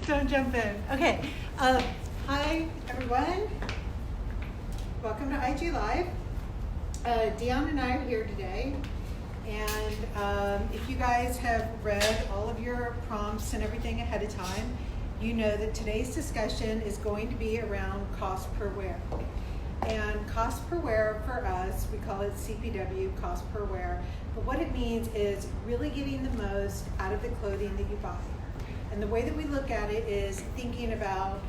Don't jump in. Okay. Hi, everyone. Welcome to IG Live. Dion and I are here today. And if you guys have read all of your prompts and everything ahead of time, you know that today's discussion is going to be around cost per wear. And cost per wear for us, we call it CPW, cost per wear. But what it means is really getting the most out of the clothing that you buy. And the way that we look at it is thinking about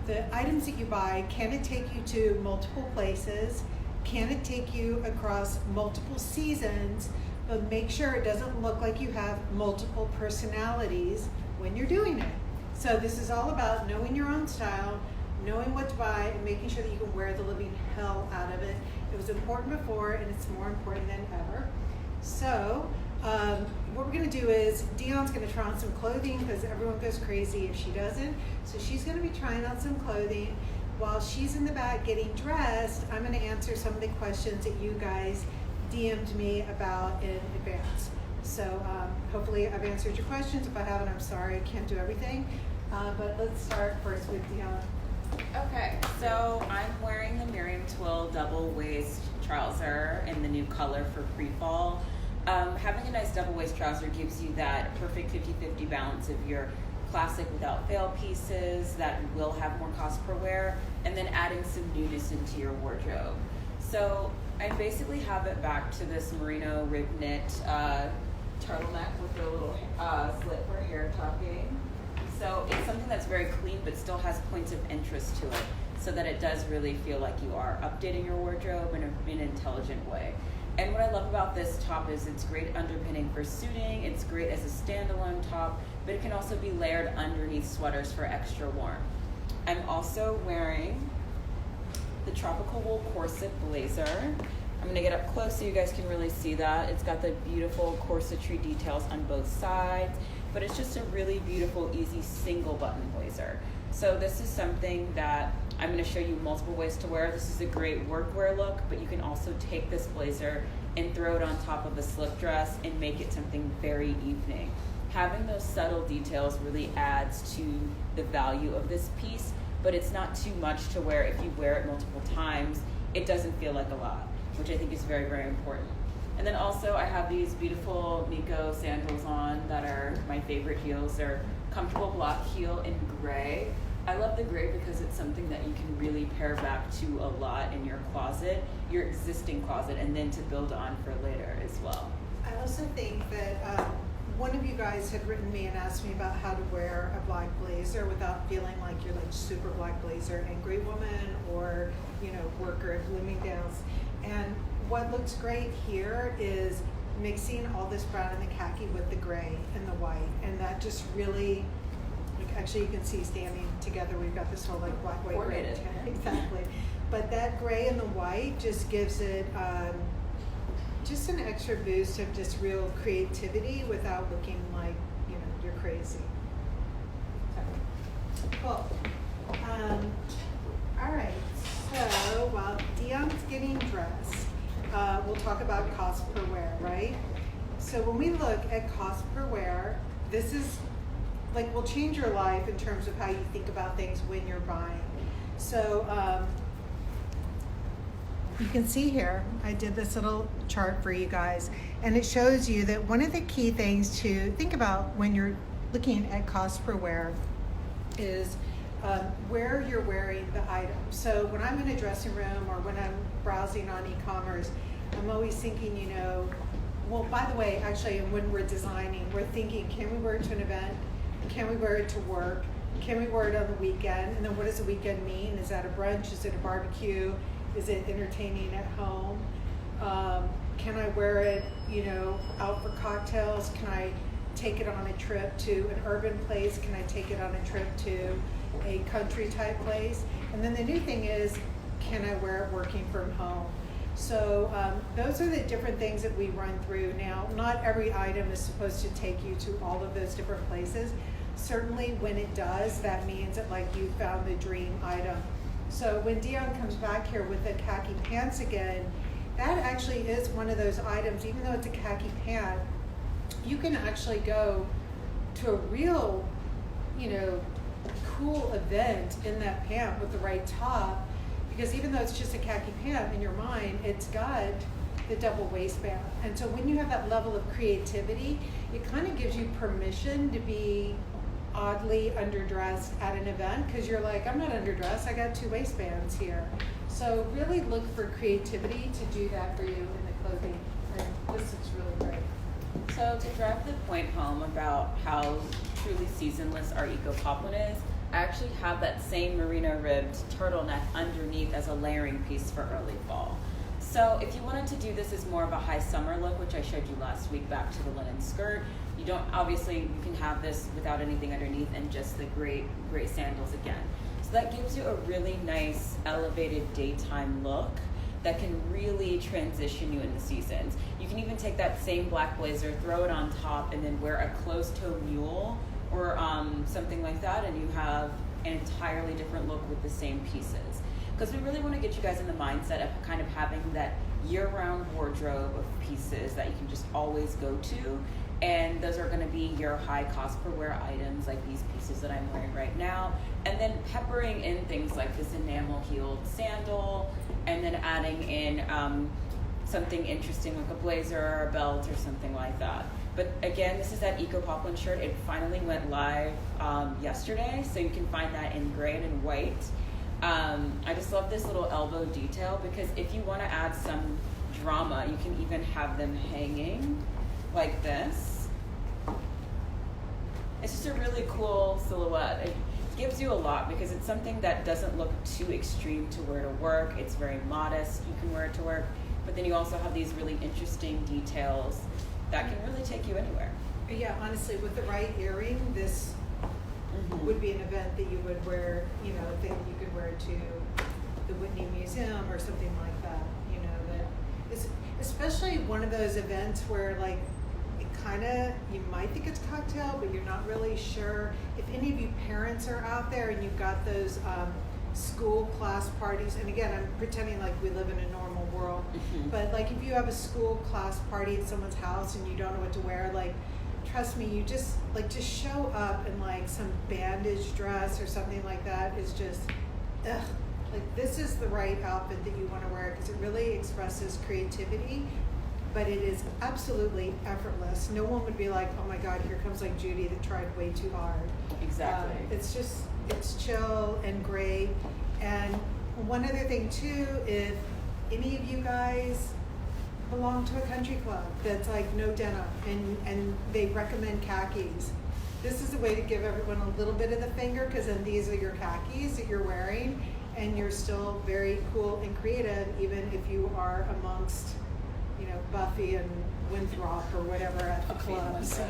the items that you buy. Can it take you to multiple places? Can it take you across multiple seasons? But make sure it doesn't look like you have multiple personalities when you're doing it. So this is all about knowing your own style, knowing what to buy, and making sure that you can wear the living hell out of it. It was important before, and it's more important than ever. So what we're going to do is Dion's going to try on some clothing because everyone goes crazy if she doesn't. So she's going to be trying on some clothing. While she's in the back getting dressed, I'm going to answer some of the questions that you guys DM'd me about in advance. So hopefully I've answered your questions. If I haven't, I'm sorry. I can't do everything. But let's start first with Dion. Okay, so I'm wearing the Miriam Twill double waist trouser in the new color for pre-fall. Having a nice double waist trouser gives you that perfect 50-50 balance of your classic without fail pieces that will have more cost per wear, and then adding some newness into your wardrobe. So I basically have it back to this merino rib knit turtleneck with a little slit for hair tucking. So it's something that's very clean but still has points of interest to it so that it does really feel like you are updating your wardrobe in an intelligent way. And what I love about this top is it's great underpinning for suiting, it's great as a standalone top, but it can also be layered underneath sweaters for extra warmth. I'm also wearing the tropical wool corset blazer. I'm going to get up close so you guys can really see that. It's got the beautiful corsetry details on both sides, but it's just a really beautiful, easy single button blazer. So this is something that I'm going to show you multiple ways to wear. This is a great workwear look, but you can also take this blazer and throw it on top of a slip dress and make it something very evening. Having those subtle details really adds to the value of this piece, but it's not too much to wear. If you wear it multiple times, it doesn't feel like a lot, which I think is very, very important. And then also I have these beautiful Miko sandals on that are my favorite heels. They're comfortable block heel in gray. I love the gray because it's something that you can really pair back to a lot in your closet, your existing closet, and then to build on for later as well. I also think that one of you guys had written me and asked me about how to wear a black blazer without feeling like you're like super black blazer angry woman or, you know, worker at Bloomingdale's. And what looks great here is mixing all this brown and the khaki with the gray and the white, and that just really, like, actually you can see standing together we've got this whole like black, white, gray. Exactly. But that gray and the white just gives it just an extra boost of just real creativity without looking like, you know, you're crazy. Okay. Cool. All right, so while Dion's getting dressed, we'll talk about cost per wear, right? So when we look at cost per wear, this is like will change your life in terms of how you think about things when you're buying. So you can see here, I did this little chart for you guys, and it shows you that one of the key things to think about when you're looking at cost per wear is where you're wearing the item. So when I'm in a dressing room or when I'm browsing on e-commerce, I'm always thinking, you know, well, by the way, actually, when we're designing, we're thinking, can we wear it to an event? Can we wear it to work? Can we wear it on the weekend? And then what does a weekend mean? Is that a brunch? Is it a barbecue? Is it entertaining at home? Can I wear it, you know, out for cocktails? Can I take it on a trip to an urban place? Can I take it on a trip to a country type place? And then the new thing is, can I wear it working from home? So those are the different things that we run through. Now, not every item is supposed to take you to all of those different places. Certainly when it does, that means that like you found the dream item. So when Dion comes back here with the khaki pants again, that actually is one of those items, even though it's a khaki pant, you can actually go to a real, you know, cool event in that pant with the right top, because even though it's just a khaki pant, in your mind, it's got the double waistband. And so when you have that level of creativity, it kind of gives you permission to be oddly underdressed at an event, because you're like, I'm not underdressed, I got 2 waistbands here. So really look for creativity to do that for you in the clothing. And this looks really great. So to drive the point home about how truly seasonless our eco poplin is, I actually have that same merino ribbed turtleneck underneath as a layering piece for early fall. So if you wanted to do this as more of a high summer look, which I showed you last week back to the linen skirt, you don't, obviously you can have this without anything underneath and just the gray sandals again. So that gives you a really nice elevated daytime look that can really transition you in the seasons. You can even take that same black blazer, throw it on top, and then wear a closed-toe mule or something like that, and you have an entirely different look with the same pieces. Because we really want to get you guys in the mindset of kind of having that year-round wardrobe of pieces that you can just always go to, and those are going to be your high cost per wear items like these pieces that I'm wearing right now, and then peppering in things like this enamel heeled sandal, and then adding in something interesting like a blazer or a belt or something like that. But again, this is that Eco Poplin shirt. It finally went live yesterday, so you can find that in gray and in white. I just love this little elbow detail, because if you want to add some drama, you can even have them hanging like this. It's just a really cool silhouette. It gives you a lot, because it's something that doesn't look too extreme to wear to work. It's very modest. You can wear it to work, but then you also have these really interesting details that can really take you anywhere. Yeah, honestly, with the right earring, this would be an event that you would wear, you know, that you could wear to the Whitney Museum or something like that, you know, that is especially one of those events where, like, it kind of, you might think it's cocktail, but you're not really sure. If any of you parents are out there and you've got those school class parties, and again, I'm pretending like we live in a normal world, but like if you have a school class party at someone's house and you don't know what to wear, like, trust me, you just show up in like some bandage dress or something like that is just, ugh. Like, this is the right outfit that you want to wear, because it really expresses creativity, but it is absolutely effortless. No one would be like, oh my God, here comes like Judy that tried way too hard. Exactly. It's chill and great. And one other thing too, if any of you guys belong to a country club that's like no denim and they recommend khakis, this is a way to give everyone a little bit of the finger, because then these are your khakis that you're wearing, and you're still very cool and creative, even if you are amongst, you know, Buffy and Winthrop or whatever at the clubs.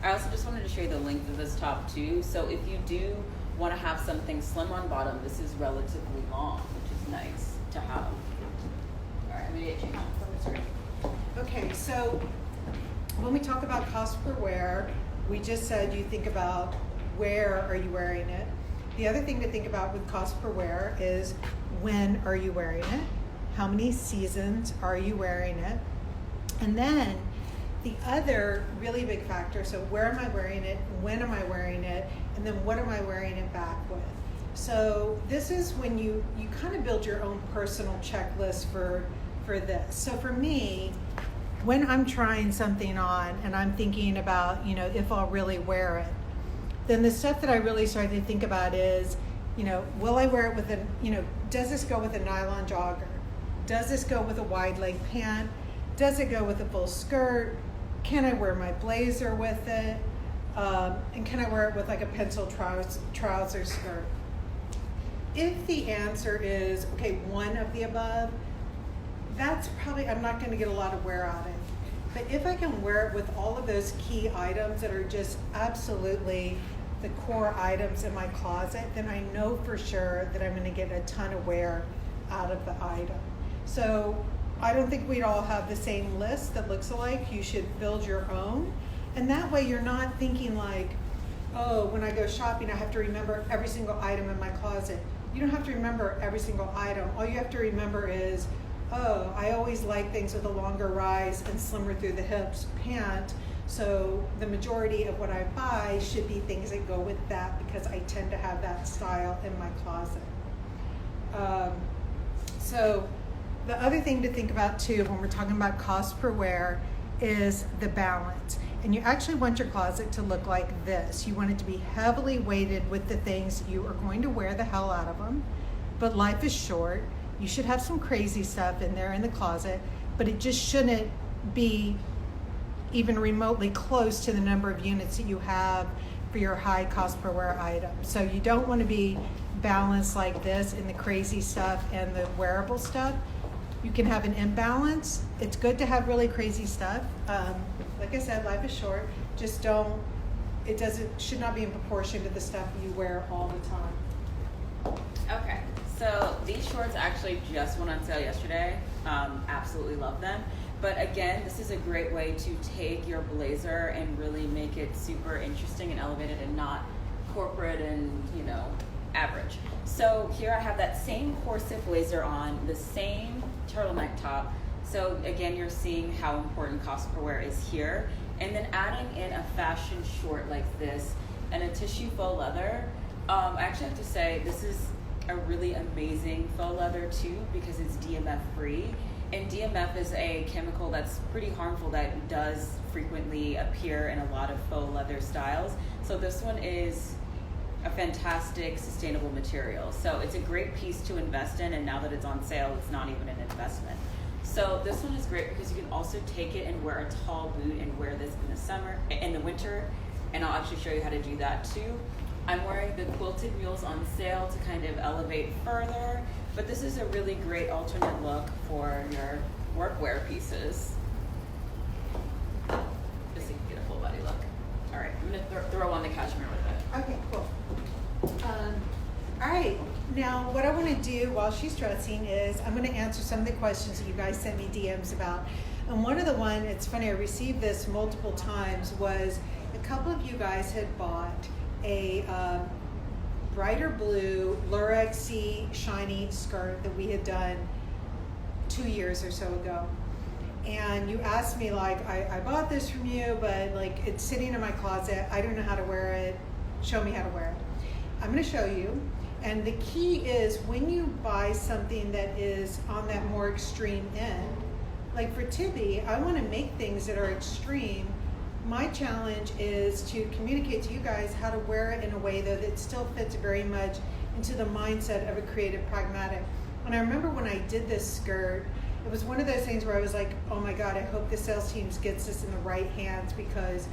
I also just wanted to show you the length of this top too. So if you do want to have something slim on bottom, this is relatively long, which is nice to have. All right, I'm gonna get you. Okay, so when we talk about cost per wear, we just said you think about where are you wearing it. The other thing to think about with cost per wear is when are you wearing it? How many seasons are you wearing it? And then the other really big factor, so where am I wearing it? When am I wearing it? And then what am I wearing it back with? So this is when you kind of build your own personal checklist for this. So for me, when I'm trying something on and I'm thinking about, you know, if I'll really wear it, then the stuff that I really start to think about is, you know, will I wear it with does this go with a nylon jogger? Does this go with a wide leg pant? Does it go with a full skirt? Can I wear my blazer with it? And can I wear it with like a pencil trouser skirt? If the answer is, okay, one of the above, that's probably, I'm not gonna get a lot of wear out of it. But if I can wear it with all of those key items that are just absolutely the core items in my closet, then I know for sure that I'm gonna get a ton of wear out of the item. So I don't think we'd all have the same list that looks alike. You should build your own. And that way you're not thinking like, oh, when I go shopping, I have to remember every single item in my closet. You don't have to remember every single item. All you have to remember is, oh, I always like things with a longer rise and slimmer through the hips pant. So the majority of what I buy should be things that go with that because I tend to have that style in my closet. So the other thing to think about too when we're talking about cost per wear is the balance. And you actually want your closet to look like this. You want it to be heavily weighted with the things you are going to wear the hell out of them. But life is short. You should have some crazy stuff in there in the closet, but it just shouldn't be even remotely close to the number of units that you have for your high cost per wear items. So you don't want to be balanced like this in the crazy stuff and the wearable stuff. You can have an imbalance. It's good to have really crazy stuff. Like I said, life is short. Just should not be in proportion to the stuff you wear all the time. Okay, so these shorts actually just went on sale yesterday. Absolutely love them. But again, this is a great way to take your blazer and really make it super interesting and elevated and not corporate and, average. So here I have that same corset blazer on, the same turtleneck top. So again, you're seeing how important cost per wear is here. And then adding in a fashion short like this and a tissue faux leather. I actually have to say this is a really amazing faux leather too because it's DMF free. And DMF is a chemical that's pretty harmful that does frequently appear in a lot of faux leather styles. So this one is a fantastic sustainable material. So it's a great piece to invest in, and now that it's on sale, it's not even an investment. So this one is great because you can also take it and wear a tall boot and wear this in the winter, and I'll actually show you how to do that too. I'm wearing the quilted mules on sale to kind of elevate further, but this is a really great alternate look for your workwear pieces. Just to get a full body look. All right, I'm gonna throw on the cashmere with it. Okay, cool. All right, now what I want to do while she's dressing is I'm going to answer some of the questions that you guys sent me DMs about. And one of the one, it's funny, I received this multiple times, was a couple of you guys had bought a brighter blue Lurexy shiny skirt that we had done 2 years or so ago. And you asked me, like, I bought this from you, but like it's sitting in my closet. I don't know how to wear it. Show me how to wear it. I'm going to show you. And the key is when you buy something that is on that more extreme end, like for Tibi, I want to make things that are extreme. My challenge is to communicate to you guys how to wear it in a way that it still fits very much into the mindset of a creative pragmatic. And I remember when I did this skirt, it was one of those things where I was like, oh my God, I hope the sales team gets this in the right hands because,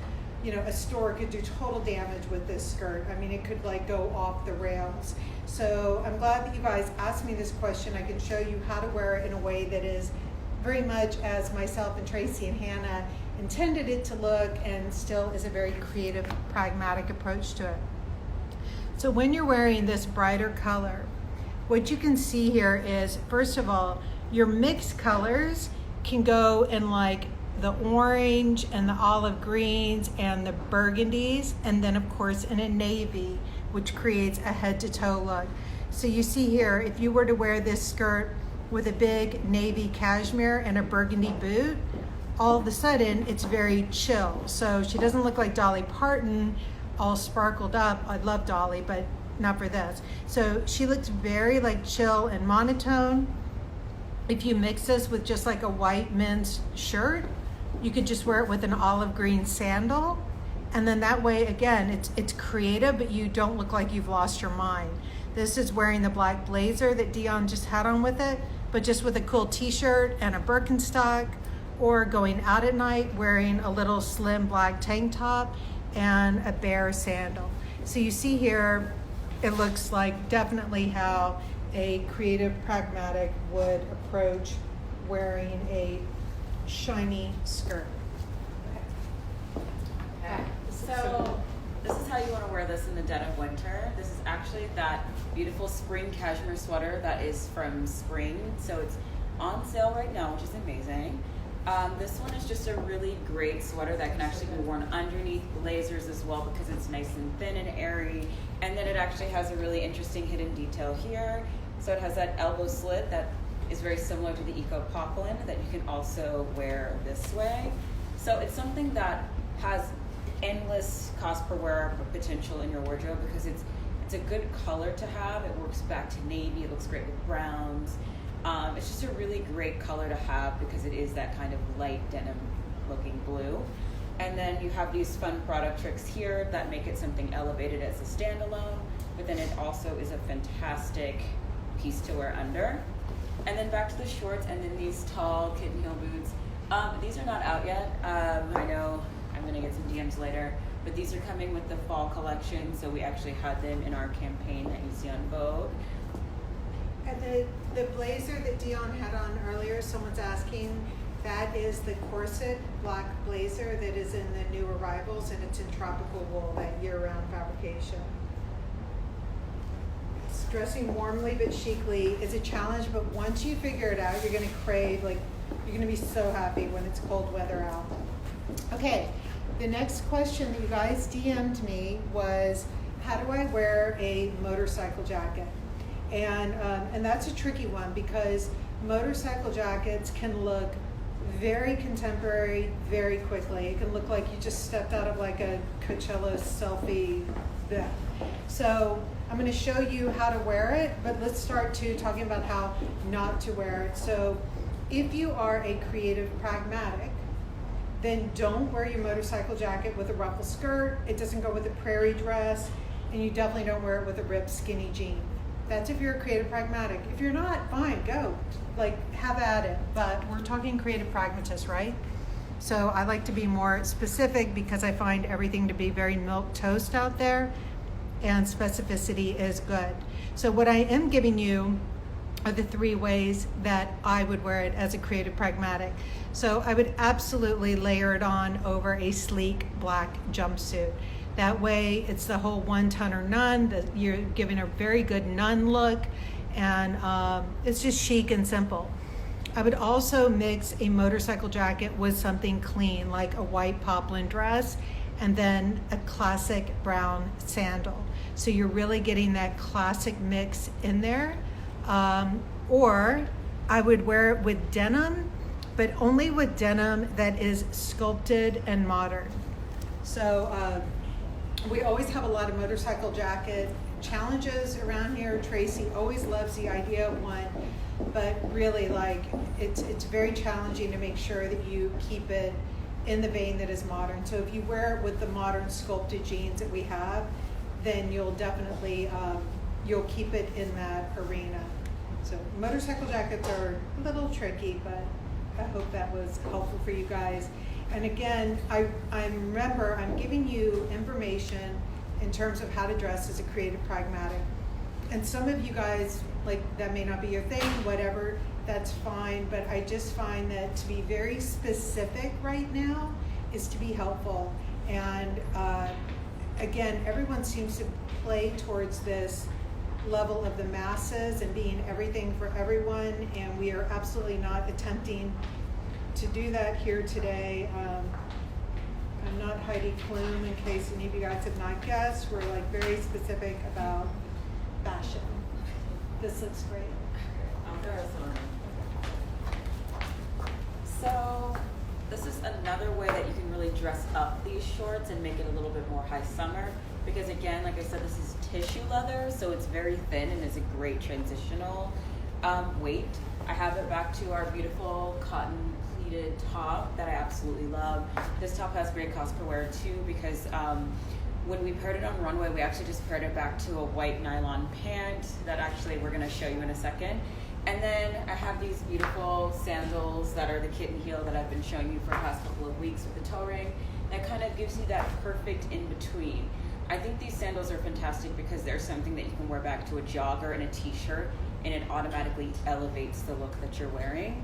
a store could do total damage with this skirt. I mean, it could like go off the rails. So I'm glad that you guys asked me this question. I can show you how to wear it in a way that is very much as myself and Tracy and Hannah intended it to look and still is a very creative, pragmatic approach to it. So when you're wearing this brighter color, what you can see here is, first of all, your mixed colors can go in like the orange and the olive greens and the burgundies, and then of course in a navy, which creates a head to toe look. So you see here, if you were to wear this skirt with a big navy cashmere and a burgundy boot, all of a sudden it's very chill. So she doesn't look like Dolly Parton all sparkled up. I love Dolly, but not for this. So she looks very like chill and monotone. If you mix this with just like a white men's shirt, you could just wear it with an olive green sandal. And then that way, again, it's creative, but you don't look like you've lost your mind. This is wearing the black blazer that Dion just had on with it, but just with a cool t-shirt and a Birkenstock, or going out at night wearing a little slim black tank top and a bare sandal. So you see here, it looks like definitely how a creative pragmatic would approach wearing a shiny skirt. Okay. So this is how you want to wear this in the dead of winter. This is actually that beautiful spring cashmere sweater that is from spring. So it's on sale right now, which is amazing. This one is just a really great sweater that can actually be worn underneath blazers as well because it's nice and thin and airy. And then it actually has a really interesting hidden detail here. So it has that elbow slit that is very similar to the Eco Poplin that you can also wear this way. So it's something that has endless cost per wear potential in your wardrobe because it's a good color to have. It works back to navy. It looks great with browns. It's just a really great color to have because it is that kind of light denim looking blue. And then you have these fun product tricks here that make it something elevated as a standalone, but then it also is a fantastic piece to wear under. And then back to the shorts, and then these tall kitten heel boots. These are not out yet. I know I'm gonna get some DMs later, but these are coming with the fall collection, so we actually had them in our campaign that you see on Vogue. And the blazer that Dion had on earlier, someone's asking, that is the corset black blazer that is in the new arrivals, and it's in tropical wool, that year-round fabrication. It's dressing warmly but chicly is a challenge, but once you figure it out, you're gonna crave, like, you're gonna be so happy when it's cold weather out. Okay, the next question that you guys DM'd me was, how do I wear a motorcycle jacket? And that's a tricky one because motorcycle jackets can look very contemporary very quickly. It can look like you just stepped out of like a Coachella selfie booth. So I'm going to show you how to wear it, but let's start talking about how not to wear it. So if you are a creative pragmatic, then don't wear your motorcycle jacket with a ruffle skirt. It doesn't go with a prairie dress, and you definitely don't wear it with a ripped skinny jean. That's if you're a creative pragmatic. If you're not, fine, go. Like, have at it. But we're talking creative pragmatists, right? So I like to be more specific because I find everything to be very milk toast out there, and specificity is good. So what I am giving you are the 3 ways that I would wear it as a creative pragmatic. So I would absolutely layer it on over a sleek black jumpsuit. That way it's the whole 1 ton or none, that you're giving a very good nun look, and it's just chic and simple. I would also mix a motorcycle jacket with something clean, like a white poplin dress, and then a classic brown sandal. So you're really getting that classic mix in there. Or I would wear it with denim, but only with denim that is sculpted and modern. So we always have a lot of motorcycle jacket challenges around here. Tracy always loves the idea of one, but really, like, it's very challenging to make sure that you keep it in the vein that is modern. So if you wear it with the modern sculpted jeans that we have, then you'll definitely you'll keep it in that arena. So motorcycle jackets are a little tricky, but I hope that was helpful for you guys. And again, I remember I'm giving you information in terms of how to dress as a creative pragmatic. And some of you guys, like, that may not be your thing, whatever, that's fine. But I just find that to be very specific right now is to be helpful. And again, everyone seems to play towards this level of the masses and being everything for everyone. And we are absolutely not attempting to do that here today. I'm not Heidi Klum, in case any of you guys have not guessed. We're like very specific about fashion. This looks great. I'll throw this on. So this is another way that you can really dress up these shorts and make it a little bit more high summer. Because again, like I said, this is tissue leather, so it's very thin and is a great transitional weight. I have it back to our beautiful cotton pleated top that I absolutely love. This top has great cost per wear too, because when we paired it on runway, we actually just paired it back to a white nylon pant that actually we're going to show you in a second. And then I have these beautiful sandals that are the kitten heel that I've been showing you for the past couple of weeks with the toe ring. That kind of gives you that perfect in between. I think these sandals are fantastic because they're something that you can wear back to a jogger and a t-shirt, and it automatically elevates the look that you're wearing.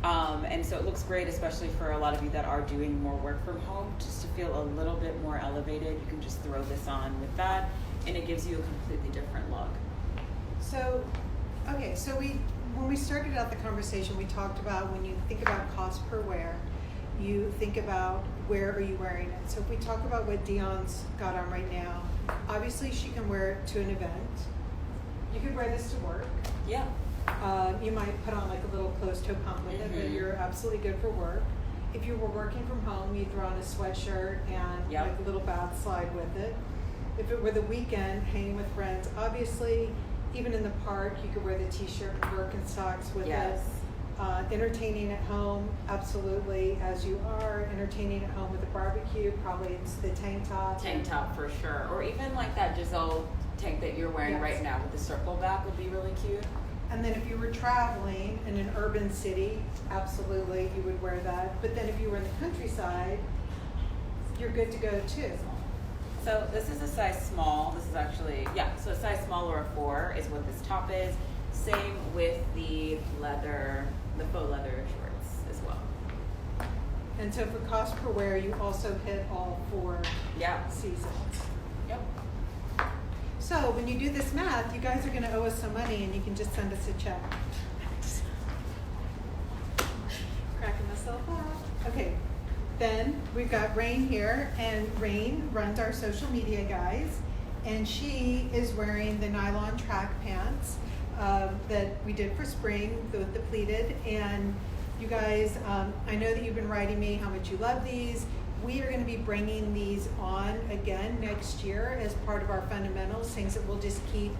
And so it looks great, especially for a lot of you that are doing more work from home, just to feel a little bit more elevated. You can just throw this on with that, and it gives you a completely different look. So, okay, so when we started out the conversation, we talked about when you think about cost per wear, you think about where are you wearing it. So if we talk about what Dion's got on right now, obviously she can wear it to an event. You could wear this to work. Yeah. You might put on like a little closed toe pump with it, but you're absolutely good for work. if you were working from home, you'd throw on a sweatshirt and Yep. like a little bath slide with it. If it were the weekend, hanging with friends, obviously, even in the park, you could wear the t-shirt and Birkenstocks with Yes. it. Entertaining at home, absolutely, as you are. Entertaining at home with a barbecue, probably it's the tank top. Tank top for sure. Or even like that Giselle tank that you're wearing Yes. right now with the circle back would be really cute. And then if you were traveling in an urban city, absolutely, you would wear that. But then if you were in the countryside, you're good to go too. So this is a size small. This is actually, yeah, so a size small or a 4 is what this top is. Same with the leather, the faux leather shorts as well. And so for cost per wear, you also hit all 4 Yeah. seasons. Yep. So when you do this math, you guys are going to owe us some money, and you can just send us a check. Cracking myself up. Okay, then we've got Rain here, and Rain runs our social media guys, and she is wearing the nylon track pants that we did for spring with the pleated. And you guys, I know that you've been writing me how much you love these. We are going to be bringing these on again next year as part of our fundamentals, things that we'll just keep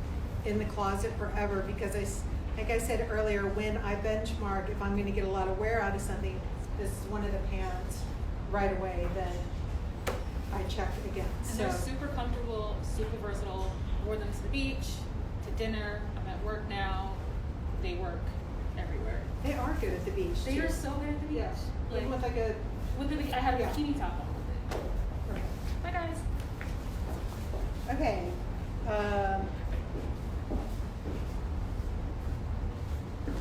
in the closet forever, because like I said earlier, when I benchmark, if I'm going to get a lot of wear out of something, this is one of the pants right away that I check again. And they're super comfortable, super versatile. Wore them to the beach, to dinner. I'm at work now. They work everywhere. They are good at the beach. They too. are so good at the beach. Yeah. Even with like a I had a Yeah. bikini top on with it. Bye guys. Okay.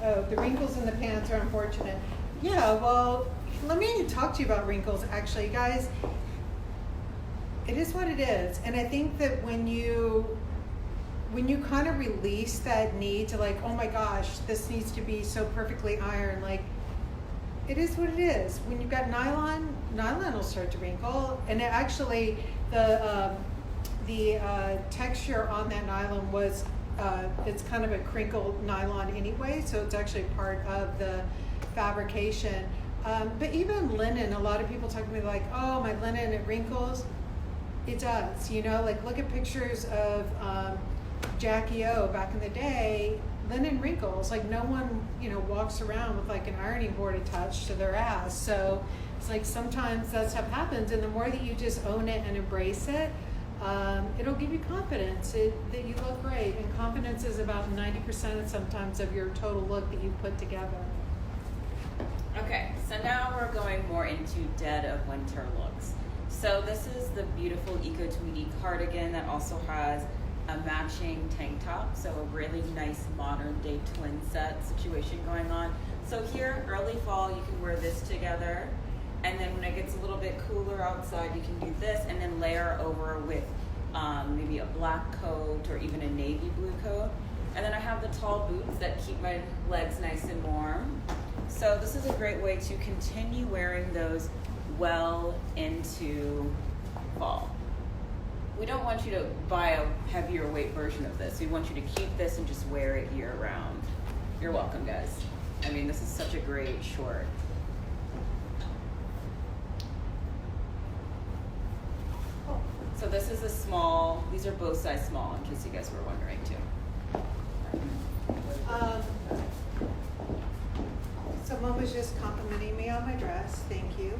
Oh, the wrinkles in the pants are unfortunate. Yeah, well, let me talk to you about wrinkles, actually, guys. It is what it is. And I think that when you kind of release that need to, like, oh my gosh, this needs to be so perfectly ironed, like, it is what it is. When you've got nylon will start to wrinkle. And it actually, the texture on that nylon was, it's kind of a crinkled nylon anyway, so it's actually part of the fabrication. But even linen, a lot of people talk to me like, oh, my linen, it wrinkles. It does, you know, like look at pictures of Jackie O back in the day. Linen wrinkles, like no one, you know, walks around with like an ironing board attached to their ass. So it's like sometimes that stuff happens, and the more that you just own it and embrace it, it'll give you confidence that you look great. And confidence is about 90% sometimes of your total look that you put together. Okay, so now we're going more into dead of winter looks. So this is the beautiful Eco Tweedy cardigan that also has a matching tank top, so a really nice modern day twin set situation going on. So here, early fall, you can wear this together, and then when it gets a little bit cooler outside, you can do this and then layer over with maybe a black coat or even a navy blue coat. And then I have the tall boots that keep my legs nice and warm. So this is a great way to continue wearing those well into fall. We don't want you to buy a heavier weight version of this. We want you to keep this and just wear it year round. You're welcome, guys. I mean, this is such a great short. So this is a small, these are both size small, in case you guys were wondering too. Someone was just complimenting me on my dress, thank you.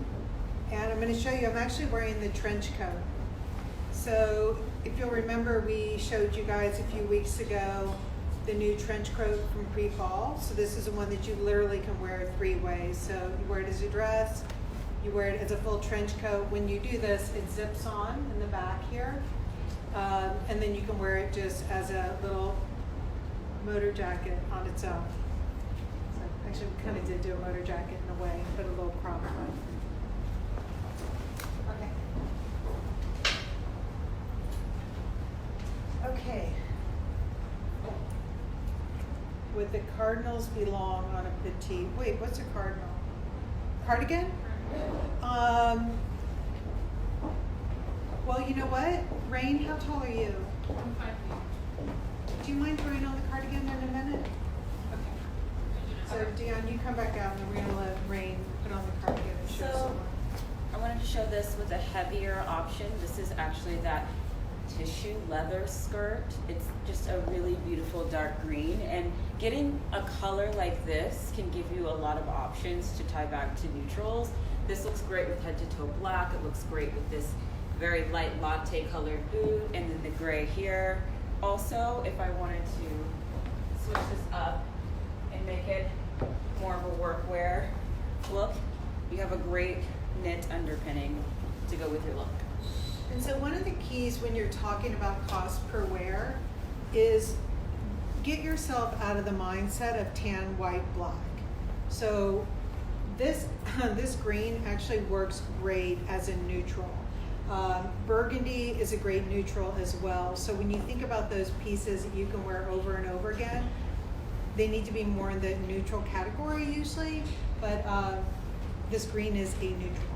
And I'm going to show you, I'm actually wearing the trench coat. So if you'll remember, we showed you guys a few weeks ago the new trench coat from pre-fall. So this is the one that you literally can wear 3 ways. So you wear it as a dress, you wear it as a full trench coat. When you do this, it zips on in the back here. And then you can wear it just as a little motor jacket on its own. So actually, we kind of did do a motor jacket in a way, but a little crop one. Okay. Would the cardinals belong on a petite? Wait, what's a cardinal? Cardigan? Well, you know what? Rain, how tall are you? I'm 5 feet. Do you mind throwing on the cardigan in a minute? So Dion, you come back out and then we're gonna let Rain put on the cardigan and show So- someone. I wanted to show this with a heavier option. This is actually that tissue leather skirt. It's just a really beautiful dark green, and getting a color like this can give you a lot of options to tie back to neutrals. This looks great with head to toe black. It looks great with this very light latte colored boot, and then the gray here. Also, if I wanted to switch this up and make it more of a workwear look, you have a great knit underpinning to go with your look. And so one of the keys when you're talking about cost per wear is get yourself out of the mindset of tan, white, black. So this green actually works great as a neutral. Burgundy is a great neutral as well. So when you think about those pieces that you can wear over and over again, they need to be more in the neutral category usually, but this green is a neutral.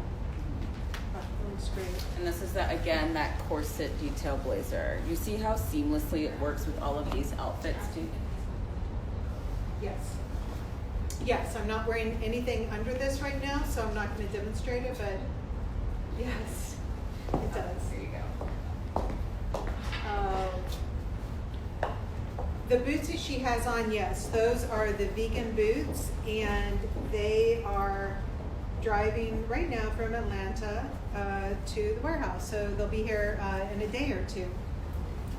It looks great. And this is that, again, that corset detail blazer. You see how seamlessly it works with all of these outfits too? Yes. Yes, I'm not wearing anything under this right now, so I'm not going to demonstrate it, but yes, it does. There you go. The boots that she has on, yes, those are the vegan boots, and they are driving right now from Atlanta to the warehouse, so they'll be here in a day or two.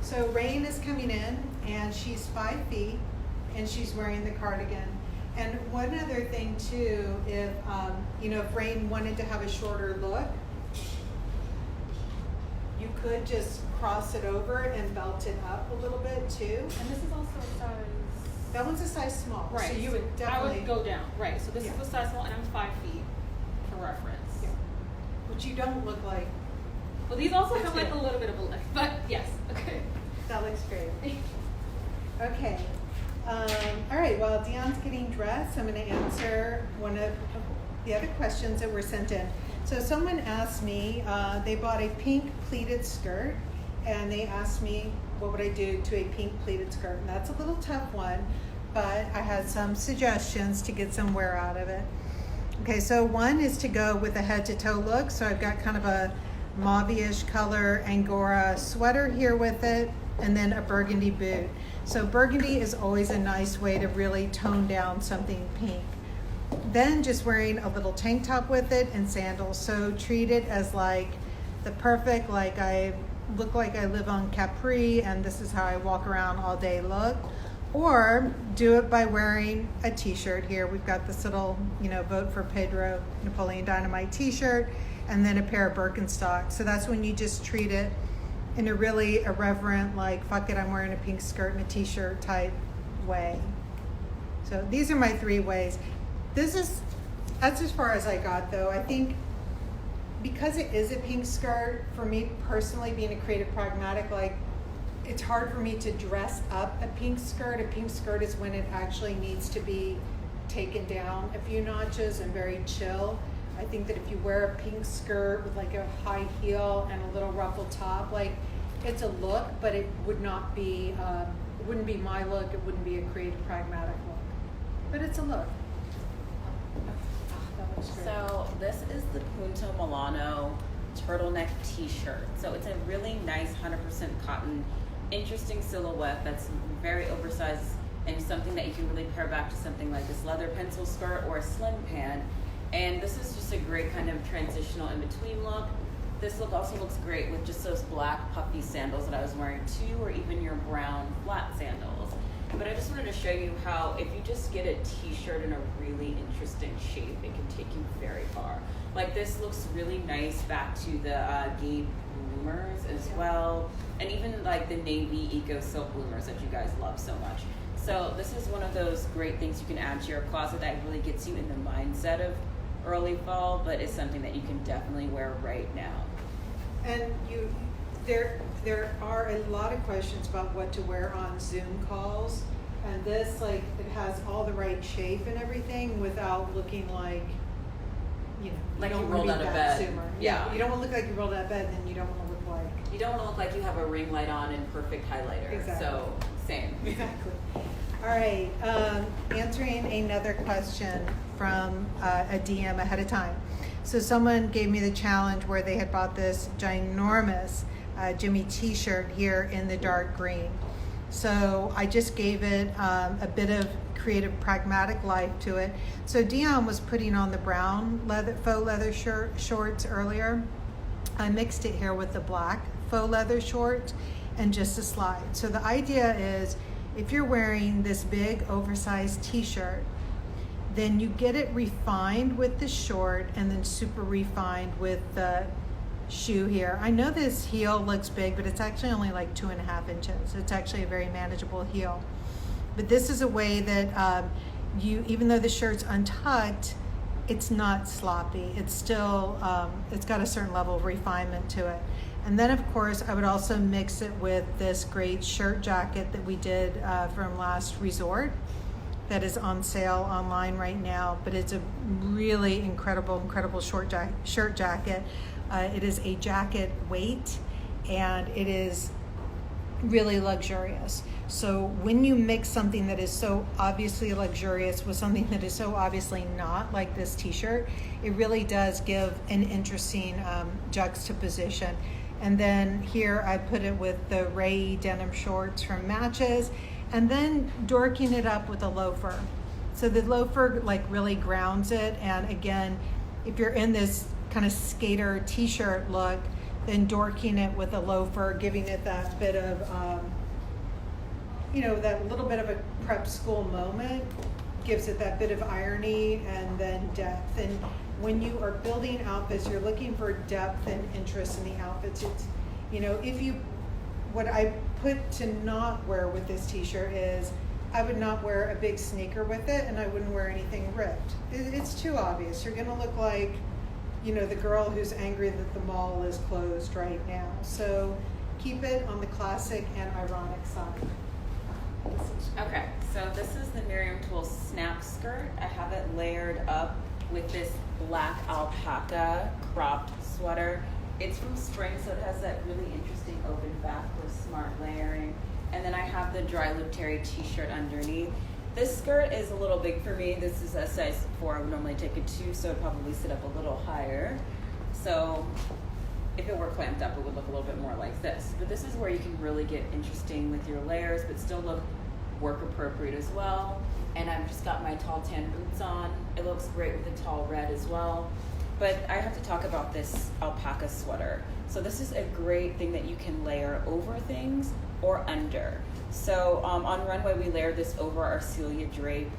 So Rain is coming in, and she's 5 feet, and she's wearing the cardigan. And one other thing too, if if Rain wanted to have a shorter look, you could just cross it over and belt it up a little bit too. And this is also a size. That one's a size small, Right. so you would definitely. I would go down. Right. So this Yeah. is a size small, and I'm 5 feet for reference. Yeah. Which you don't look like. Well, these also That's have like it. a little bit of a lift, but yes. Okay. That looks great. Okay. All right. While Dion's getting dressed, I'm going to answer one of the other questions that were sent in. So someone asked me, they bought a pink pleated skirt, and they asked me what would I do to a pink pleated skirt. And that's a little tough one, but I had some suggestions to get some wear out of it. Okay, so one is to go with a head to toe look. So I've got kind of a mauve-ish color Angora sweater here with it, and then a burgundy boot. So burgundy is always a nice way to really tone down something pink. Then just wearing a little tank top with it and sandals. So treat it as like the perfect, like I look like I live on Capri and this is how I walk around all day look. Or do it by wearing a t-shirt here. We've got this little, Vote for Pedro Napoleon Dynamite t-shirt, and then a pair of Birkenstocks. So that's when you just treat it in a really irreverent, like, fuck it, I'm wearing a pink skirt and a t-shirt type way. So these are my 3 ways. That's as far as I got though. I think because it is a pink skirt, for me personally, being a creative pragmatic, like, it's hard for me to dress up a pink skirt. A pink skirt is when it actually needs to be taken down a few notches and very chill. I think that if you wear a pink skirt with like a high heel and a little ruffled top, like, it's a look, but it would not be, it wouldn't be my look. It wouldn't be a creative pragmatic look, but it's a look. That looks great. So this is the Punto Milano turtleneck t-shirt. So it's a really nice 100% cotton, interesting silhouette that's very oversized and something that you can really pair back to something like this leather pencil skirt or a slim pant. And this is just a great kind of transitional in-between look. This look also looks great with just those black puffy sandals that I was wearing too, or even your brown flat sandals. But I just wanted to show you how if you just get a t-shirt in a really interesting shape, it can take you very far. Like this looks really nice back to the Gabe bloomers as well, and even like the navy eco silk bloomers that you guys love so much. So this is one of those great things you can add to your closet that really gets you in the mindset of early fall, but it's something that you can definitely wear right now. And there are a lot of questions about what to wear on Zoom calls, and this, like, it has all the right shape and everything without looking like, Like don't you wanna rolled be out of that bed. Zoomer. Yeah. You don't want to look like you rolled out of bed, and then you don't want to look like. You don't want to look like you have a ring light on and perfect highlighter. Exactly. So same. Exactly. All right, answering another question from a DM ahead of time. So someone gave me the challenge where they had bought this ginormous Jimmy t-shirt here in the dark green. So I just gave it a bit of creative, pragmatic life to it. So Dion was putting on the brown faux leather shorts earlier. I mixed it here with the black faux leather shorts and just a slide. So the idea is, if you're wearing this big oversized t-shirt, then you get it refined with the short and then super refined with the shoe here. I know this heel looks big, but it's actually only like 2.5 inches. It's actually a very manageable heel. But this is a way that even though the shirt's untucked, it's not sloppy. It's still, it's got a certain level of refinement to it. And then of course, I would also mix it with this great shirt jacket that we did from Last Resort that is on sale online right now, but it's a really incredible shirt jacket. It is a jacket weight, and it is really luxurious. So when you mix something that is so obviously luxurious with something that is so obviously not, like this t-shirt, it really does give an interesting juxtaposition. And then here I put it with the Ray denim shorts from Matches, and then dorking it up with a loafer. So the loafer like really grounds it. And again, if you're in this kind of skater t-shirt look, then dorking it with a loafer, giving it that bit of, that little bit of a prep school moment, gives it that bit of irony and then depth. And when you are building outfits, you're looking for depth and interest in the outfits. It's, what I put to not wear with this t-shirt is I would not wear a big sneaker with it, and I wouldn't wear anything ripped. It's too obvious. You're gonna look like, the girl who's angry that the mall is closed right now. So keep it on the classic and ironic side. Okay, so this is the Miriam Tool snap skirt. I have it layered up with this black alpaca cropped sweater. It's from spring, so it has that really interesting open back with smart layering. And then I have the dry loop terry t-shirt underneath. This skirt is a little big for me. This is a size 4. I would normally take a 2, so it'd probably sit up a little higher. So if it were clamped up, it would look a little bit more like this. But this is where you can really get interesting with your layers, but still look work appropriate as well. And I've just got my tall tan boots on. It looks great with the tall red as well. But I have to talk about this alpaca sweater. So this is a great thing that you can layer over things or under. So on runway, we layered this over our Celia Drape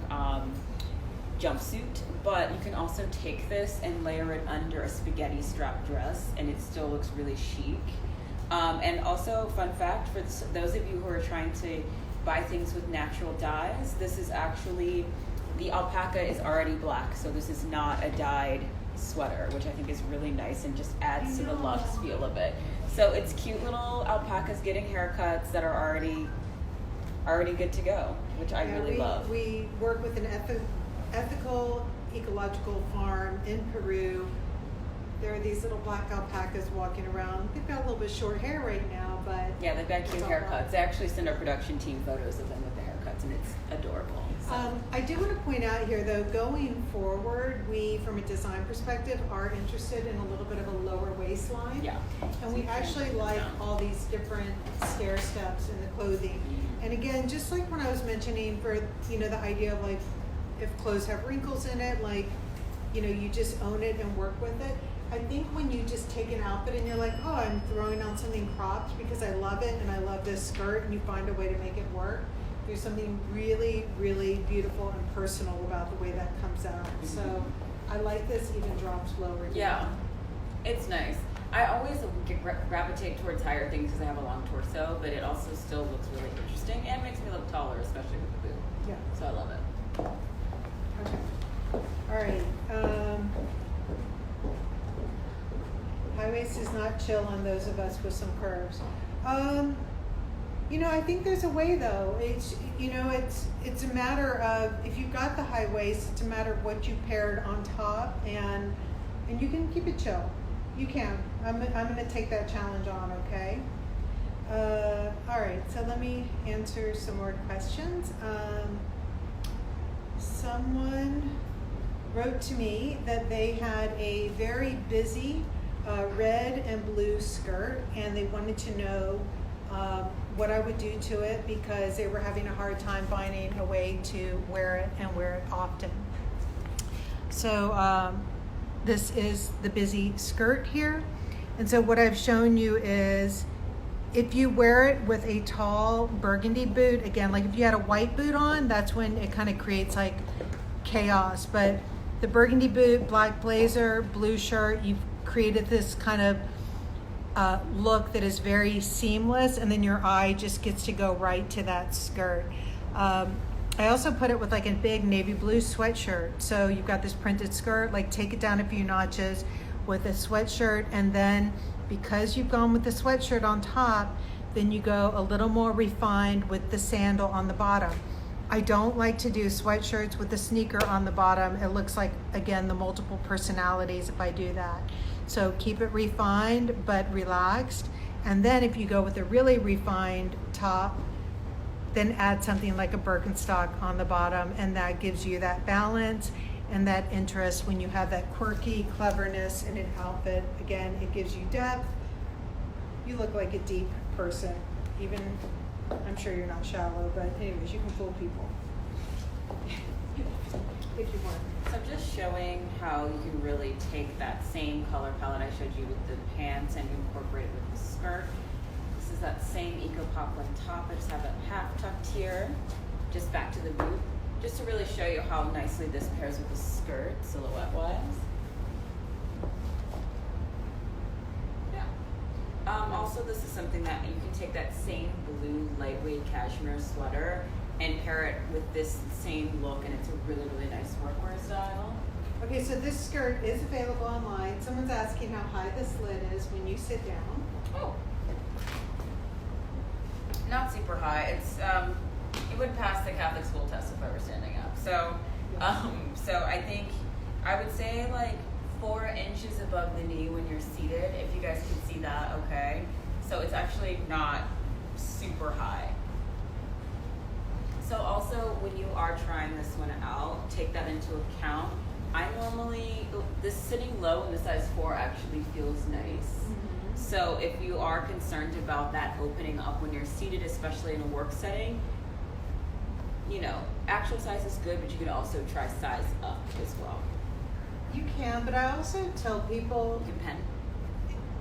jumpsuit, but you can also take this and layer it under a spaghetti strap dress, and it still looks really chic. And also, fun fact, for those of you who are trying to buy things with natural dyes, this is actually, the alpaca is already black, so this is not a dyed sweater, which I think is really nice and just adds to the luxe feel of it. So it's cute little alpacas getting haircuts that are already good to go, which I really love. We work with an ethical, ecological farm in Peru. There are these little black alpacas walking around. They've got a little bit short hair right now, but yeah, they've got cute haircuts. They actually send our production team photos of them with the haircuts, and it's adorable. So. I do want to point out here, though, going forward, we, from a design perspective, are interested in a little bit of a lower waistline. Yeah. And we actually like all these different stair steps in the clothing. And again, just like when I was mentioning for, the idea of like, if clothes have wrinkles in it, like, you just own it and work with it. I think when you just take an outfit and you're like, oh, I'm throwing on something cropped because I love it and I love this skirt, and you find a way to make it work, there's something really, really beautiful and personal about the way that comes out. So I like this even drops lower. Yeah, it's nice. I always gravitate towards higher things because I have a long torso, but it also still looks really interesting and makes me look taller, especially with the boot. Yeah. So I love it. Okay. All right. High waist is not chill on those of us with some curves. I think there's a way though. It's it's a matter of, if you've got the high waist, it's a matter of what you paired on top, and you can keep it chill. You can. I'm going to take that challenge on, okay? All right, so let me answer some more questions. Someone wrote to me that they had a very busy red and blue skirt, and they wanted to know what I would do to it because they were having a hard time finding a way to wear it and wear it often. So this is the busy skirt here. And so what I've shown you is if you wear it with a tall burgundy boot, again, like if you had a white boot on, that's when it kind of creates like chaos. But the burgundy boot, black blazer, blue shirt, you've created this kind of look that is very seamless, and then your eye just gets to go right to that skirt. I also put it with like a big navy blue sweatshirt. So you've got this printed skirt, like take it down a few notches with a sweatshirt, and then because you've gone with the sweatshirt on top, then you go a little more refined with the sandal on the bottom. I don't like to do sweatshirts with the sneaker on the bottom. It looks like, again, the multiple personalities if I do that. So keep it refined but relaxed. And then if you go with a really refined top, then add something like a Birkenstock on the bottom, and that gives you that balance and that interest when you have that quirky cleverness in an outfit. Again, it gives you depth. You look like a deep person. Even, I'm sure you're not shallow, but anyways, you can fool people if you want. So I'm just showing how you can really take that same color palette I showed you with the pants and incorporate it with the skirt. This is that same Eco Poplin top. I just have it half tucked here, just back to the boot, just to really show you how nicely this pairs with the skirt, silhouette-wise. Yeah. Also, this is something that you can take that same blue lightweight cashmere sweater and pair it with this same look, and it's a really, really nice workwear style. Okay, so this skirt is available online. Someone's asking how high the slit is when you sit down. Oh. Not super high. It's it would pass the Catholic school test if I were standing up. So so I think I would say like 4 inches above the knee when you're seated, if you guys can see that, okay. So it's actually not super high. So also when you are trying this one out, take that into account. I normally, this sitting low in the size 4 actually feels nice. Mm-hmm. So if you are concerned about that opening up when you're seated, especially in a work setting, you know, actual size is good, but you could also try size up as well. You can, but I also tell people You can pen.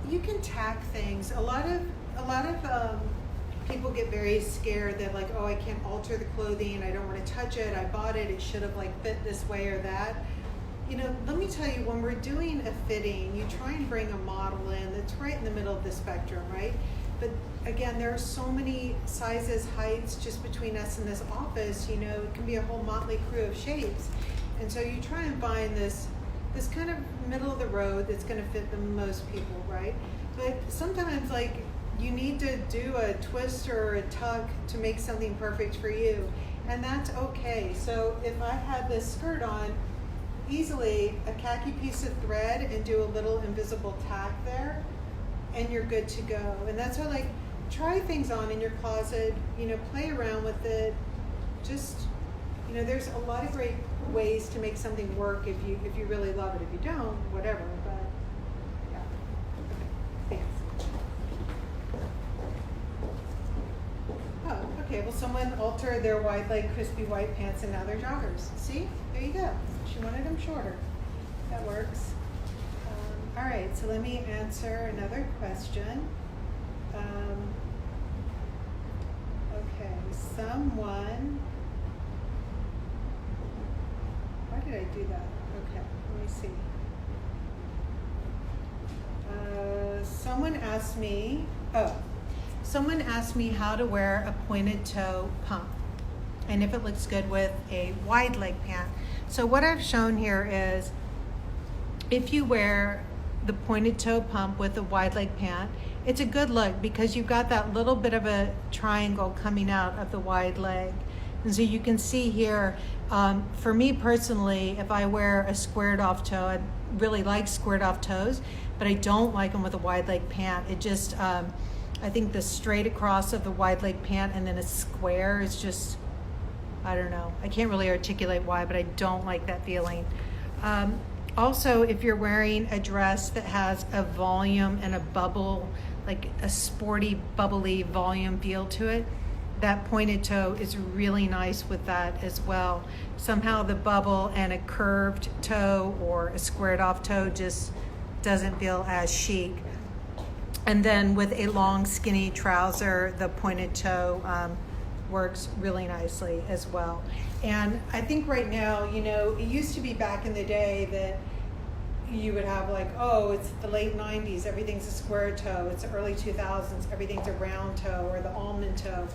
you can tack things. A lot of people get very scared that like, oh, I can't alter the clothing. I don't want to touch it. I bought it. It should have like fit this way or that. You know, let me tell you, when we're doing a fitting, you try and bring a model in that's right in the middle of the spectrum, right? But again, there are so many sizes, heights just between us and this office, you know, it can be a whole motley crew of shapes. And so you try and find this kind of middle of the road that's going to fit the most people, right? But sometimes like you need to do a twist or a tuck to make something perfect for you. And that's okay. So if I had this skirt on, easily a khaki piece of thread and do a little invisible tack there, and you're good to go. And that's why, like, try things on in your closet, you know, play around with it. Just, you know, there's a lot of great ways to make something work if you really love it. If you don't, whatever. But yeah. Okay. Thanks. Oh, okay. Well, someone altered their wide leg crispy white pants and now they're joggers. See? There you go. She wanted them shorter. That works. All right, so let me answer another question. Okay, someone, why did I do that? Okay, let me see. Someone asked me how to wear a pointed toe pump and if it looks good with a wide leg pant. So what I've shown here is if you wear the pointed toe pump with a wide leg pant, it's a good look because you've got that little bit of a triangle coming out of the wide leg. And so you can see here, for me personally, if I wear a squared off toe, I really like squared off toes, but I don't like them with a wide leg pant. It just, I think the straight across of the wide leg pant and then a square is just, I don't know. I can't really articulate why, but I don't like that feeling. Also, if you're wearing a dress that has a volume and a bubble, like a sporty, bubbly volume feel to it, that pointed toe is really nice with that as well. Somehow the bubble and a curved toe or a squared off toe just doesn't feel as chic. And then with a long skinny trouser, the pointed toe works really nicely as well. And I think right now, you know, it used to be back in the day that you would have like, oh, it's the late 90s, everything's a square toe. It's the early 2000s, everything's a round toe or the almond toe.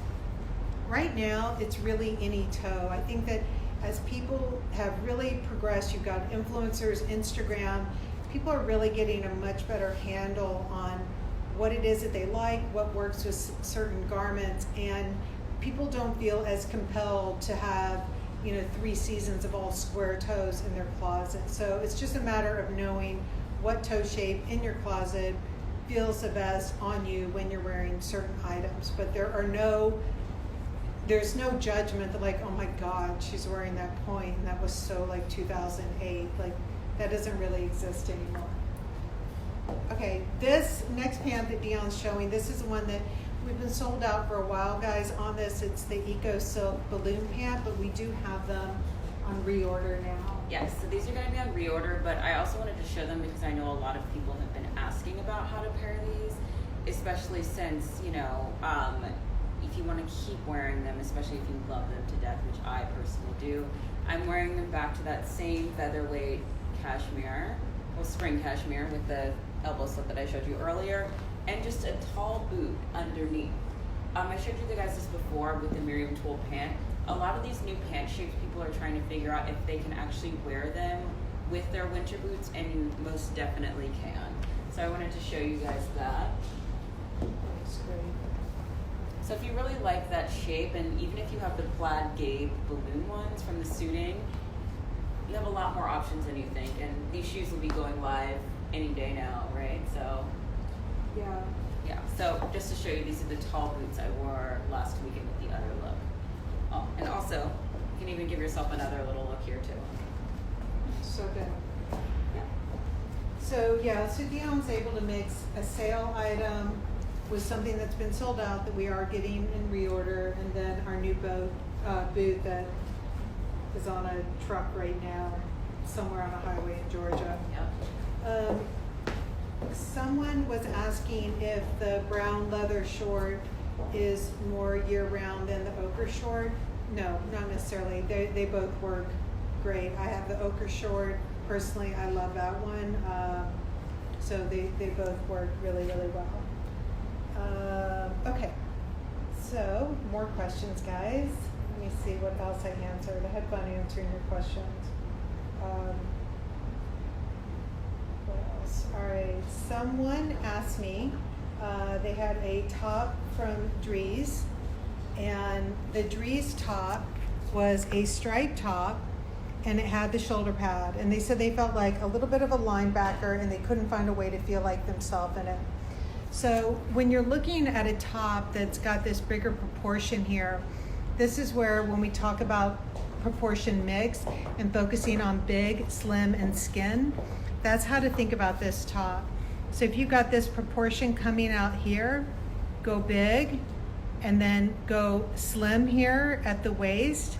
Right now, it's really any toe. I think that as people have really progressed, you've got influencers, Instagram, people are really getting a much better handle on what it is that they like, what works with certain garments, and people don't feel as compelled to have, you know, 3 seasons of all square toes in their closet. So it's just a matter of knowing what toe shape in your closet feels the best on you when you're wearing certain items. But there's no judgment that like, oh my God, she's wearing that point, and that was so like 2008. Like, that doesn't really exist anymore. Okay, this next pant that Dion's showing, this is the one that we've been sold out for a while, guys, on this. It's the Eco Silk balloon pant, but we do have them on reorder now. Yes, so these are going to be on reorder, but I also wanted to show them because I know a lot of people have been asking about how to pair these, especially since, you know, if you want to keep wearing them, especially if you love them to death, which I personally do, I'm wearing them back to that same featherweight cashmere, well, spring cashmere with the elbow slit that I showed you earlier, and just a tall boot underneath. I showed you guys this before with the Miriam Tool pant. A lot of these new pant shapes, people are trying to figure out if they can actually wear them with their winter boots, and you most definitely can. So I wanted to show you guys that. That's great. So if you really like that shape, and even if you have the plaid gabe balloon ones from the suiting, you have a lot more options than you think, and these shoes will be going live any day now, right? So yeah, so just to show you, these are the tall boots I wore last weekend with the other look. Oh, and also you can even give yourself another little look here too. So good. Yeah. So Dion's able to mix a sale item with something that's been sold out that we are getting in reorder, and then our new boot that is on a truck right now somewhere on a highway in Georgia. Yep. Someone was asking if the brown leather short is more year-round than the ochre short. No, not necessarily. They both work great. I have the ochre short. Personally, I love that one. So they both work really, really well. Okay, so more questions, guys. Let me see what else I answered. I had fun answering your questions. What else? All right, someone asked me, they had a top from Dressy, and the Dressy top was a striped top, and it had the shoulder pad, and they said they felt like a little bit of a linebacker, and they couldn't find a way to feel like themselves in it. So when you're looking at a top that's got this bigger proportion here, this is where when we talk about proportion mix and focusing on big, slim, and skin, that's how to think about this top. So if you've got this proportion coming out here, go big, and then go slim here at the waist.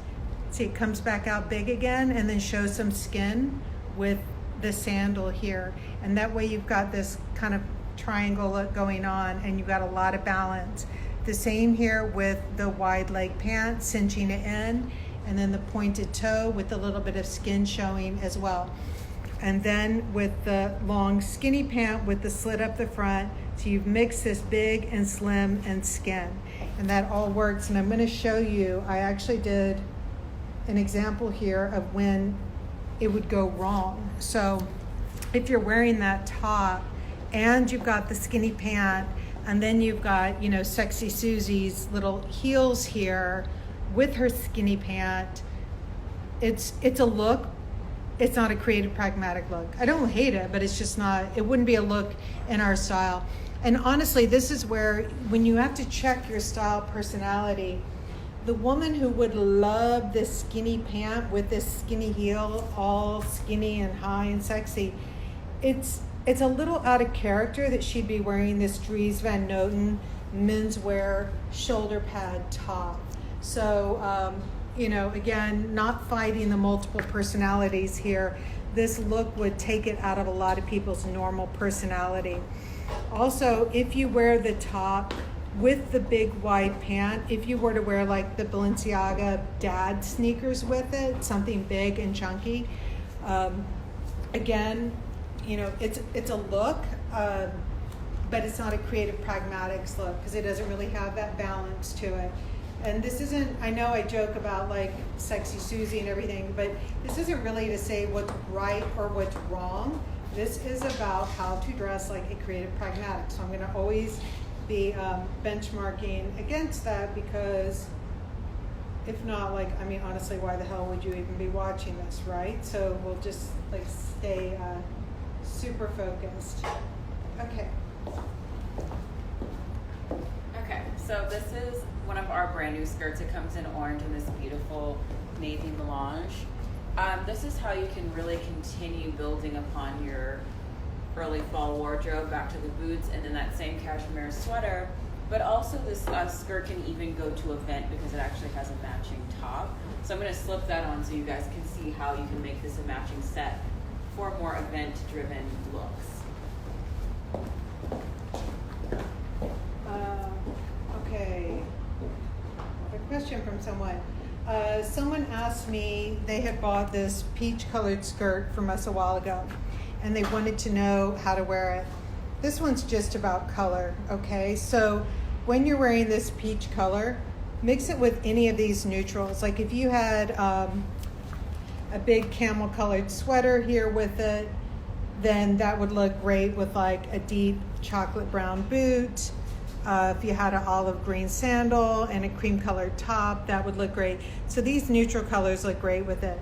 See, it comes back out big again, and then show some skin with the sandal here. And that way you've got this kind of triangle look going on, and you've got a lot of balance. The same here with the wide leg pant, cinching it in, and then the pointed toe with a little bit of skin showing as well. And then with the long skinny pant with the slit up the front, so you've mixed this big and slim and skin, and that all works. And I'm going to show you, I actually did an example here of when it would go wrong. So if you're wearing that top and you've got the skinny pant, and then you've got, you know, Sexy Susie's little heels here with her skinny pant, it's a look. It's not a creative, pragmatic look. I don't hate it, but it's just not, it wouldn't be a look in our style. And honestly, this is where, when you have to check your style personality, the woman who would love this skinny pant with this skinny heel, all skinny and high and sexy, it's a little out of character that she'd be wearing this Dries Van Noten menswear shoulder pad top. So, again, not fighting the multiple personalities here. This look would take it out of a lot of people's normal personality. Also, if you wear the top with the big wide pant, if you were to wear like the Balenciaga dad sneakers with it, something big and chunky, again, it's a look, but it's not a creative pragmatics look because it doesn't really have that balance to it. And this isn't, I know I joke about like Sexy Susie and everything, but this isn't really to say what's right or what's wrong. This is about how to dress like a creative pragmatic. So I'm going to always be benchmarking against that, because if not, honestly, why the hell would you even be watching this, right? So we'll just stay super focused. Okay. Okay, so this is one of our brand new skirts. It comes in orange in this beautiful navy melange. This is how you can really continue building upon your early fall wardrobe, back to the boots and then that same cashmere sweater. But also this skirt can even go to event because it actually has a matching top. So I'm going to slip that on so you guys can see how you can make this a matching set for more event-driven looks. Okay. A question from someone. Someone asked me, they had bought this peach-colored skirt from us a while ago, and they wanted to know how to wear it. This one's just about color, okay? So when you're wearing this peach color, mix it with any of these neutrals. Like if you had a big camel-colored sweater here with it, then that would look great with like a deep chocolate brown boot. If you had an olive green sandal and a cream colored top, that would look great. So these neutral colors look great with it.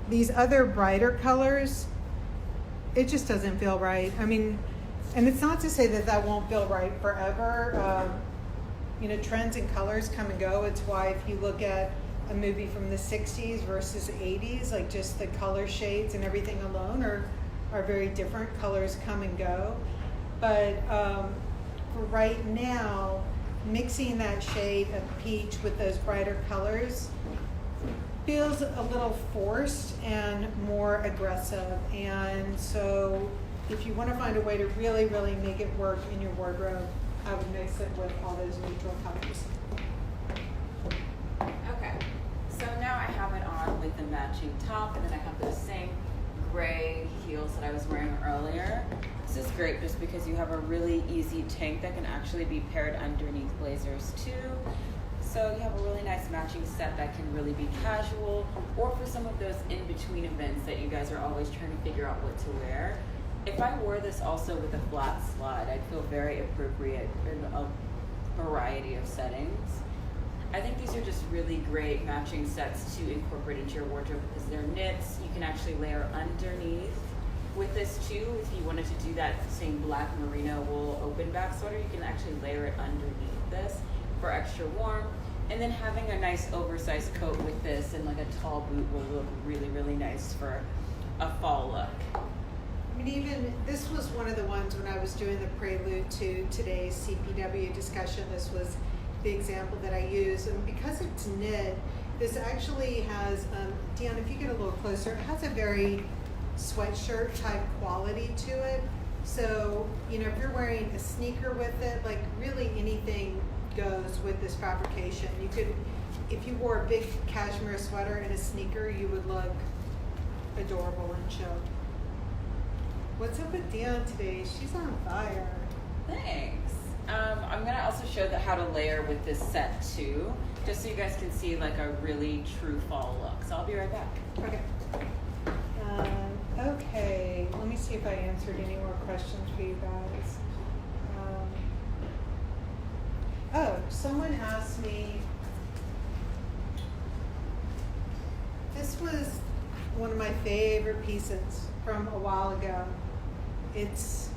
These other brighter colors, it just doesn't feel right. And it's not to say that that won't feel right forever. Trends and colors come and go. It's why if you look at a movie from the 60s versus 80s, like just the color shades and everything alone are very different. Colors come and go. But for right now, mixing that shade of peach with those brighter colors feels a little forced and more aggressive. And so if you want to find a way to really, really make it work in your wardrobe, I would mix it with all those neutral colors. Okay, so now I have it on with the matching top, and then I have those same gray heels that I was wearing earlier. This is great just because you have a really easy tank that can actually be paired underneath blazers too. So you have a really nice matching set that can really be casual, or for some of those in-between events that you guys are always trying to figure out what to wear. If I wore this also with a flat slide, I'd feel very appropriate in a variety of settings. I think these are just really great matching sets to incorporate into your wardrobe because they're knits. You can actually layer underneath with this too. If you wanted to do that same black merino wool open back sweater, you can actually layer it underneath this for extra warm. And then having a nice oversized coat with this and like a tall boot will look really, really nice for a fall look. Even this was one of the ones when I was doing the prelude to today's CPW discussion. This was the example that I used. And because it's knit, this actually has, Deanna, if you get a little closer, it has a very sweatshirt type quality to it. So, if you're wearing a sneaker with it, like really anything goes with this fabrication. You could, if you wore a big cashmere sweater and a sneaker, you would look adorable and chill. What's up with Deanna today? She's on fire. Thanks. I'm gonna also show how to layer with this set too, just so you guys can see like a really true fall look. So I'll be right back. Okay. Okay, let me see if I answered any more questions for you guys. Someone asked me, this was one of my favorite pieces from a while ago. It's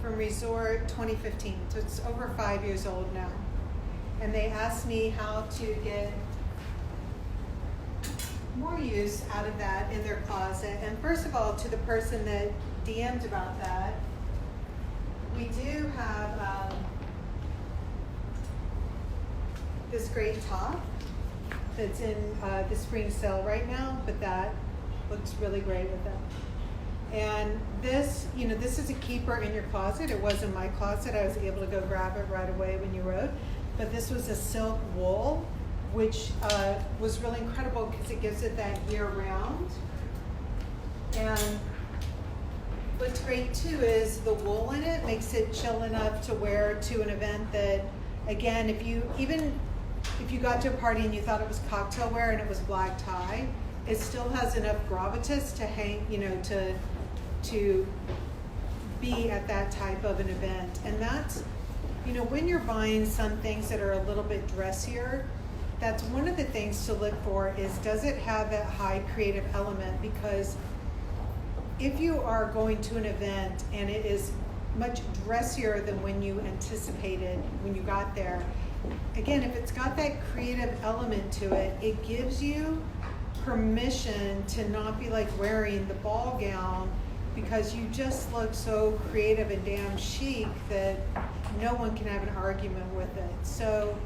from Resort 2015. So it's over 5 years old now. And they asked me how to get more use out of that in their closet. And first of all, to the person that DM'd about that, we do have this great top that's in the spring sale right now, but that looks really great with it. And this, this is a keeper in your closet. It was in my closet. I was able to go grab it right away when you wrote. But this was a silk wool, which was really incredible because it gives it that year round. And what's great too is the wool in it makes it chill enough to wear to an event that, again, if you got to a party and you thought it was cocktail wear and it was black tie, it still has enough gravitas to hang, to be at that type of an event. And that's, when you're buying some things that are a little bit dressier, that's one of the things to look for is, does it have that high creative element? Because if you are going to an event and it is much dressier than when you anticipated when you got there, again, if it's got that creative element to it, it gives you permission to not be like wearing the ball gown because you just look so creative and damn chic that no one can have an argument with it. So,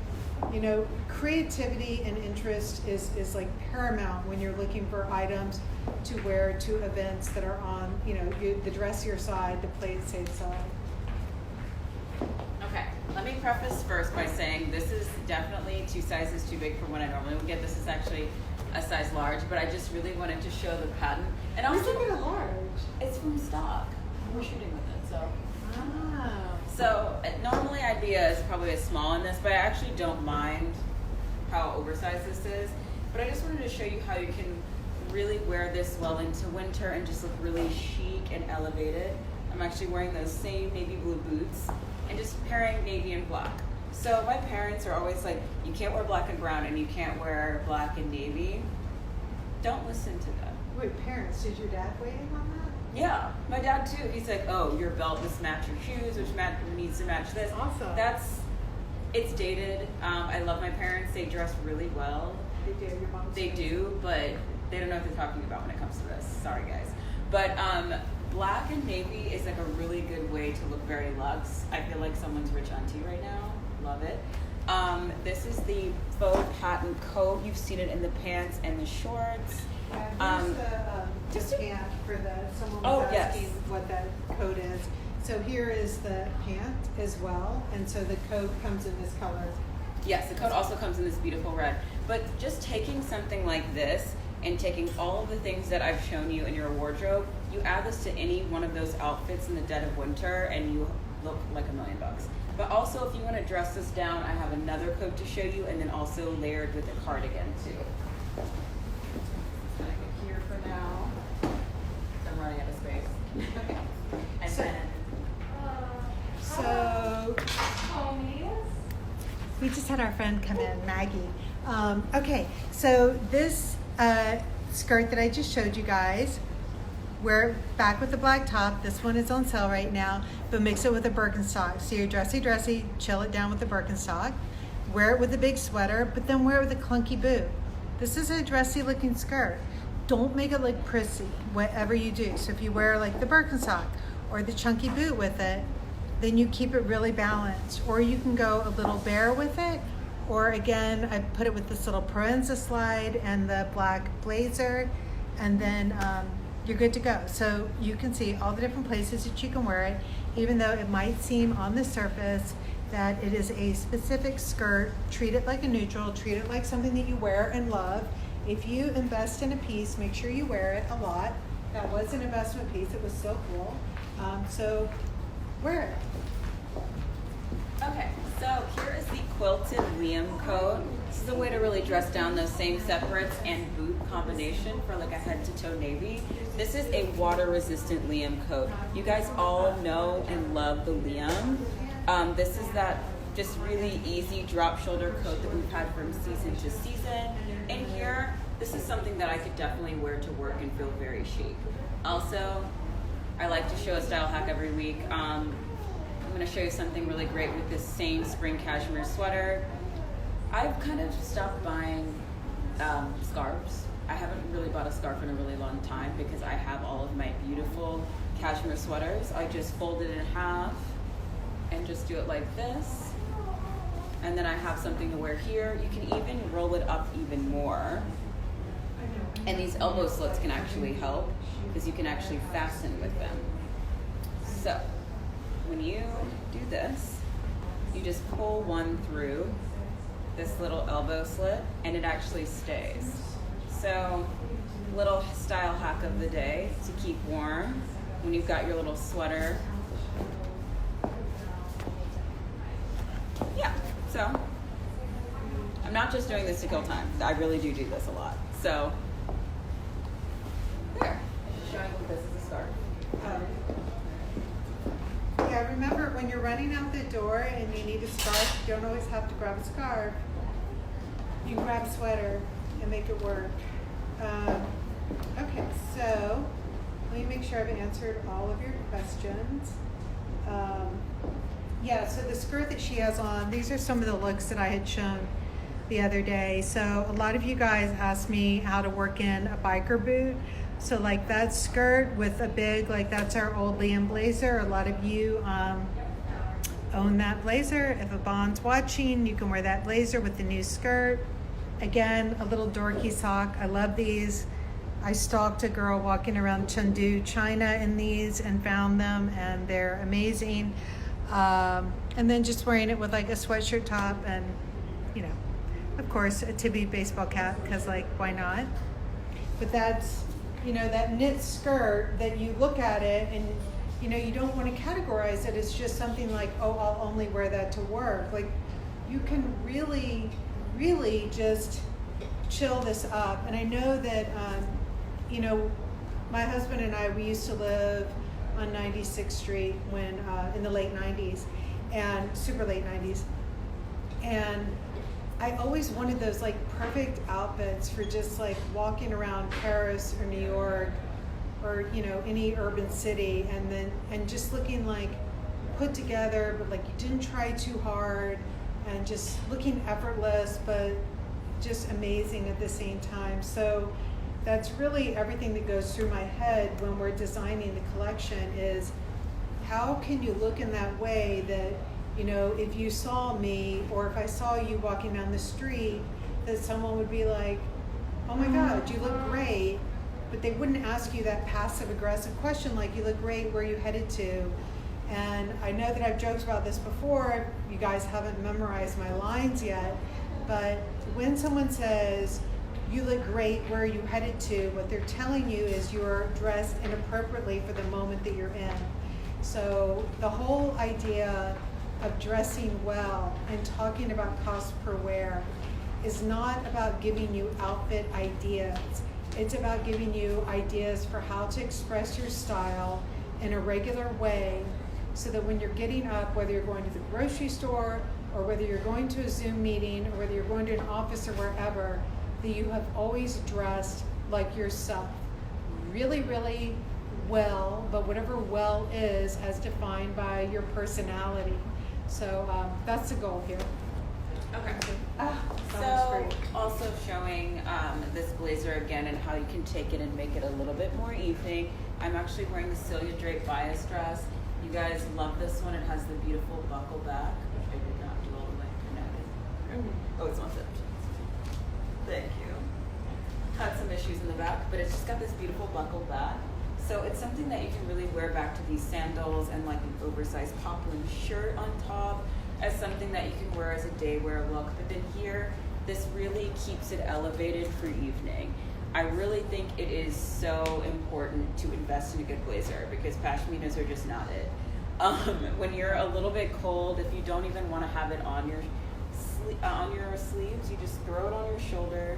creativity and interest is like paramount when you're looking for items to wear to events that are on, the dressier side, the play it safe side. Okay, let me preface first by saying this is definitely 2 sizes too big for what I normally would get. This is actually a size large, but I just really wanted to show the pattern. And also, where'd you get a large? It's from stock. We're shooting with it, so. Oh. So normally I'd be probably a small in this, but I actually don't mind how oversized this is. But I just wanted to show you how you can really wear this well into winter and just look really chic and elevated. I'm actually wearing those same navy blue boots and just pairing navy and black. So my parents are always like, you can't wear black and brown and you can't wear black and navy. Don't listen to them. Wait, parents, did your dad weigh in on that? Yeah, my dad too. He's like, oh, your belt must match your shoes, which needs to match this. Awesome. It's dated. I love my parents. They dress really well. They do, your mom's They do, but they don't know what they're talking about when it comes to this. Sorry, guys. But black and navy is like a really good way to look very luxe. I feel like someone's rich auntie right now. Love it. This is the faux patent coat. You've seen it in the pants and the shorts. Here's the pant for someone was asking what that coat is. So here is the pant as well, and so the coat comes in this color. Yes, the coat also comes in this beautiful red. But just taking something like this and taking all of the things that I've shown you in your wardrobe, you add this to any one of those outfits in the dead of winter and you look like $1 million. But also if you want to dress this down, I have another coat to show you and then also layered with a cardigan too. Here for now. I'm running out of space. Okay. And So we just had our friend come in, Maggie. Okay, so this skirt that I just showed you guys, we're back with the black top. This one is on sale right now, but mix it with a Birkenstock. So you're dressy, chill it down with the Birkenstock. Wear it with a big sweater, but then wear it with a clunky boot. This is a dressy looking skirt. Don't make it look prissy, whatever you do. So if you wear like the Birkenstock or the chunky boot with it, then you keep it really balanced. Or you can go a little bare with it. Or again, I put it with this little Proenza slide and the black blazer, and then you're good to go. So you can see all the different places that you can wear it, even though it might seem on the surface that it is a specific skirt. Treat it like a neutral, treat it like something that you wear and love. If you invest in a piece, make sure you wear it a lot. That was an investment piece, it was so cool. So wear it. Okay, so here is the quilted Liam coat. This is a way to really dress down those same separates and boot combination for like a head to toe navy. This is a water resistant Liam coat. You guys all know and love the Liam. This is that just really easy drop shoulder coat that we've had from season to season. And here, this is something that I could definitely wear to work and feel very chic. Also, I like to show a style hack every week. I'm going to show you something really great with this same spring cashmere sweater. I've kind of stopped buying scarves. I haven't really bought a scarf in a really long time because I have all of my beautiful cashmere sweaters. I just fold it in half and just do it like this. And then I have something to wear here. You can even roll it up even more. And these elbow slits can actually help because you can actually fasten with them. So when you do this, you just pull one through this little elbow slit and it actually stays. So little style hack of the day to keep warm when you've got your little sweater. Yeah, so I'm not just doing this to kill time. I really do this a lot. So there, showing you this is a scarf. Yeah, remember when you're running out the door and you need a scarf, you don't always have to grab a scarf. You can grab a sweater and make it work. Okay, so let me make sure I've answered all of your questions. Yeah, so the skirt that she has on, these are some of the looks that I had shown the other day. So a lot of you guys asked me how to work in a biker boot. So like that skirt with a big, like that's our old Liam blazer. A lot of you own that blazer. If Yvonne's watching, you can wear that blazer with the new skirt. Again, a little dorky sock. I love these. I stalked a girl walking around Chengdu, China in these and found them, and they're amazing. And then just wearing it with like a sweatshirt top and, you know, of course, a Tibi baseball cap, because like, why not? But that's, you know, that knit skirt that you look at it and, you know, you don't want to categorize it as just something like, oh, I'll only wear that to work. Like, you can really, really just chill this up. And I know that, you know, my husband and I, we used to live on 96th Street when in the late 90s and super late 90s. And I always wanted those like perfect outfits for just like walking around Paris or New York or, you know, any urban city, and just looking like put together, but like you didn't try too hard, and just looking effortless, but just amazing at the same time. So that's really everything that goes through my head when we're designing the collection is how can you look in that way that, you know, if you saw me or if I saw you walking down the street, that someone would be like, oh my God, you look great. But they wouldn't ask you that passive aggressive question like, you look great, where are you headed to? And I know that I've joked about this before. You guys haven't memorized my lines yet. But when someone says, you look great, where are you headed to? What they're telling you is you're dressed inappropriately for the moment that you're in. So the whole idea of dressing well and talking about cost per wear is not about giving you outfit ideas. It's about giving you ideas for how to express your style in a regular way so that when you're getting up, whether you're going to the grocery store or whether you're going to a Zoom meeting or whether you're going to an office or wherever, that you have always dressed like yourself. Really, really well, but whatever well is as defined by your personality. So that's the goal here. Okay. So So also showing this blazer again and how you can take it and make it a little bit more evening. I'm actually wearing the Celia Drape bias dress. You guys love this one. It has the beautiful buckle back. I did not do all the way connected. Oh, it's not zipped. Thank you. Had some issues in the back, but it's just got this beautiful buckle back. So it's something that you can really wear back to these sandals and like an oversized poplin shirt on top as something that you can wear as a day wear look. But then here, this really keeps it elevated for evening. I really think it is so important to invest in a good blazer because pashminas are just not it. When you're a little bit cold, if you don't even want to have it on your sleeves, you just throw it on your shoulder.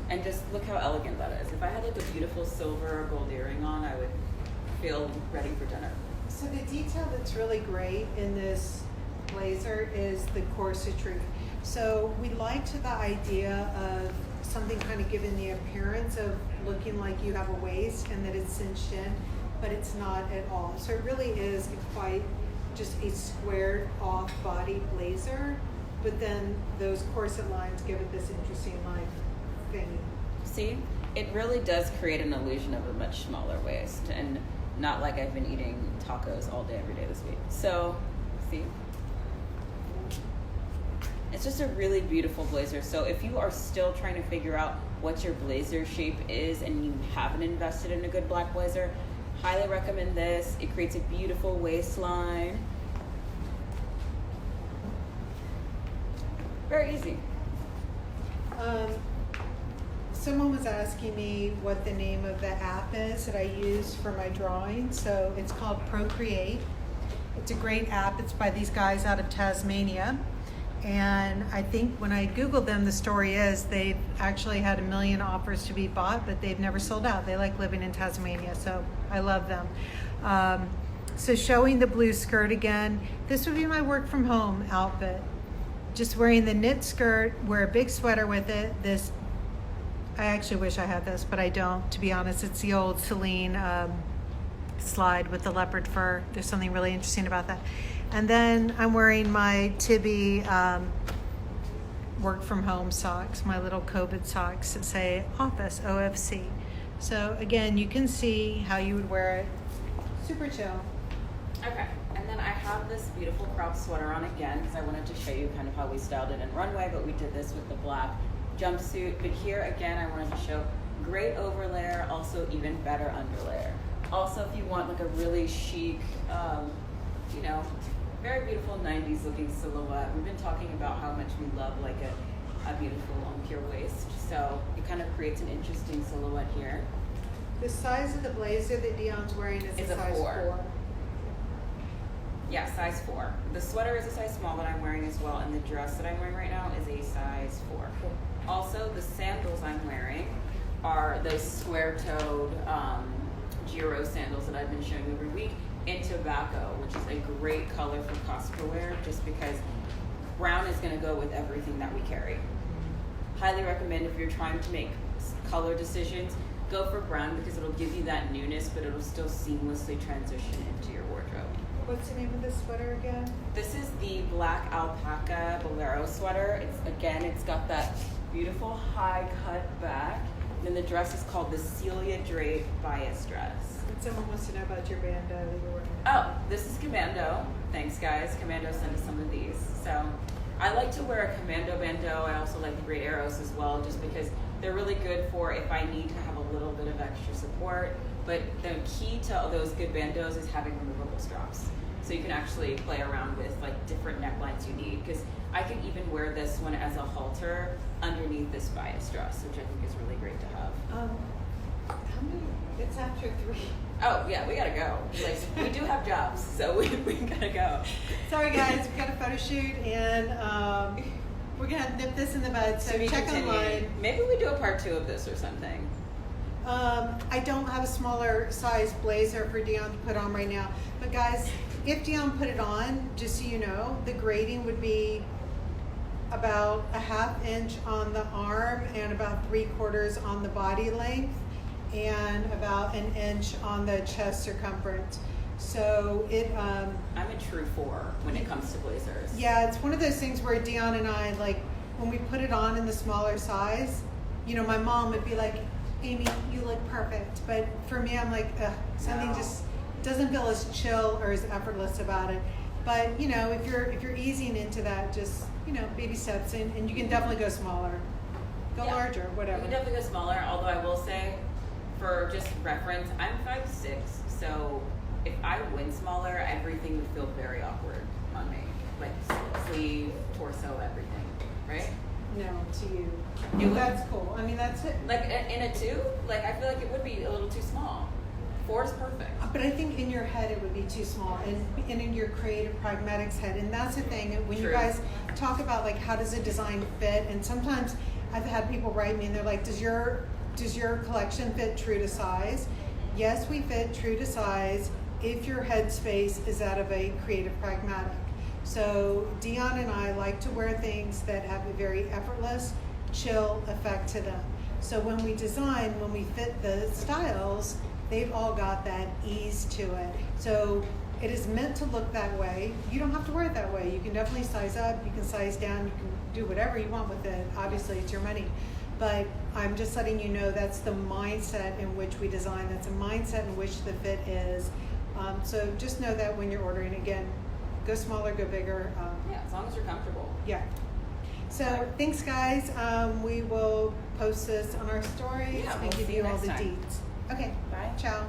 And just look how elegant that is. If I had like a beautiful silver or gold earring on, I would feel ready for dinner. So the detail that's really great in this blazer is the corsetry. So we liked the idea of something kind of giving the appearance of looking like you have a waist and that it's cinched in, but it's not at all. So it really is quite just a squared off body blazer, but then those corset lines give it this interesting like thingy. See, it really does create an illusion of a much smaller waist, and not like I've been eating tacos all day every day this week. So, see? It's just a really beautiful blazer. So if you are still trying to figure out what your blazer shape is and you haven't invested in a good black blazer, highly recommend this. It creates a beautiful waistline. Very easy. Someone was asking me what the name of the app is that I use for my drawing. So it's called Procreate. It's a great app. It's by these guys out of Tasmania. And I think when I Googled them, the story is they've actually had 1 million offers to be bought, but they've never sold out. They like living in Tasmania, so I love them. So showing the blue skirt again, this would be my work from home outfit. Just wearing the knit skirt, wear a big sweater with it. This, I actually wish I had this, but I don't, to be honest. It's the old Celine slide with the leopard fur. There's something really interesting about that. And then I'm wearing my Tibi work from home socks, my little COVID socks that say Office, OFC. So again, you can see how you would wear it. Super chill. Okay, and then I have this beautiful crop sweater on again because I wanted to show you kind of how we styled it in runway, but we did this with the black jumpsuit. But here again, I wanted to show great overlayer, also even better underlayer. Also, if you want like a really chic, you know, very beautiful 90s looking silhouette. We've been talking about how much we love like a beautiful pure waist. So it kind of creates an interesting silhouette here. The size of the blazer that Dion's wearing is It's a a size 4. Yeah, size 4. The sweater is a size small that I'm wearing as well, and the dress that I'm wearing right now is a size 4. Also, the sandals I'm wearing are those square-toed Giro sandals that I've been showing you every week in tobacco, which is a great color for Costco wear, just because brown is going to go with everything that we carry. Highly recommend if you're trying to make color decisions, go for brown because it'll give you that newness, but it'll still seamlessly transition into your wardrobe. What's the name of this sweater again? This is the black alpaca bolero sweater. It's got that beautiful high cut back. And then the dress is called the Celia Drape bias dress. And someone wants to know about your bandeau that you're wearing. Oh, this is Commando. Thanks, guys. Commando sent us some of these. So I like to wear a Commando bandeau. I also like the Great Arrows as well, just because they're really good for if I need to have a little bit of extra support. But the key to those good bandeaus is having removable straps. So you can actually play around with like different necklines you need. Because I can even wear this one as a halter underneath this bias dress, which I think is really great to have. How many? It's after 3. Oh yeah, we gotta go. Like we do have jobs, so we gotta go. Sorry guys, we've got a photo shoot and we're gonna nip this in the bud. So To be check continued. online. Maybe we do a part 2 of this or something. I don't have a smaller size blazer for Dion to put on right now. But guys, if Dion put it on, just so you know, the grading would be about a 1/2 inch on the arm and about 3/4 on the body length and about 1 inch on the chest circumference. So it I'm a true 4 when it comes to blazers. yeah, it's one of those things where Dion and I, like, when we put it on in the smaller size, you know, my mom would be like, Amy, you look perfect. But for me, I'm like, ugh, something No. just doesn't feel as chill or as effortless about it. But, you know, if you're easing into that, just, you know, baby steps in, and you can definitely go smaller. Go Yeah. larger, We whatever. can definitely go smaller, although I will say, for just reference, I'm 5'6", so if I went smaller, everything would feel very awkward on me. Like sleeve, torso, everything, right? No, to you. You would? That's cool. I mean, that's it. Like in a 2, like I feel like it would be a little too small. 4 is perfect. But I think in your head it would be too small, and in your creative pragmatics head. And that's the thing, when you True. guys talk about like how does a design fit, and sometimes I've had people write me and they're like, does your collection fit true to size? Yes, we fit true to size if your headspace is out of a creative pragmatic. So Dion and I like to wear things that have a very effortless, chill effect to them. So when we design, when we fit the styles they've all got that ease to it. So it is meant to look that way. You don't have to wear it that way. You can definitely size up, you can size down, you can do whatever you want with it. Obviously, it's your money. But I'm just letting you know that's the mindset in which we design. That's a mindset in which the fit is. So just know that when you're ordering, again, go smaller, go bigger. Yeah, as long as you're comfortable. Yeah. So thanks, guys. We will post this on our stories Yeah, and we'll give see you you all next the time. deets. Okay. Bye. Ciao.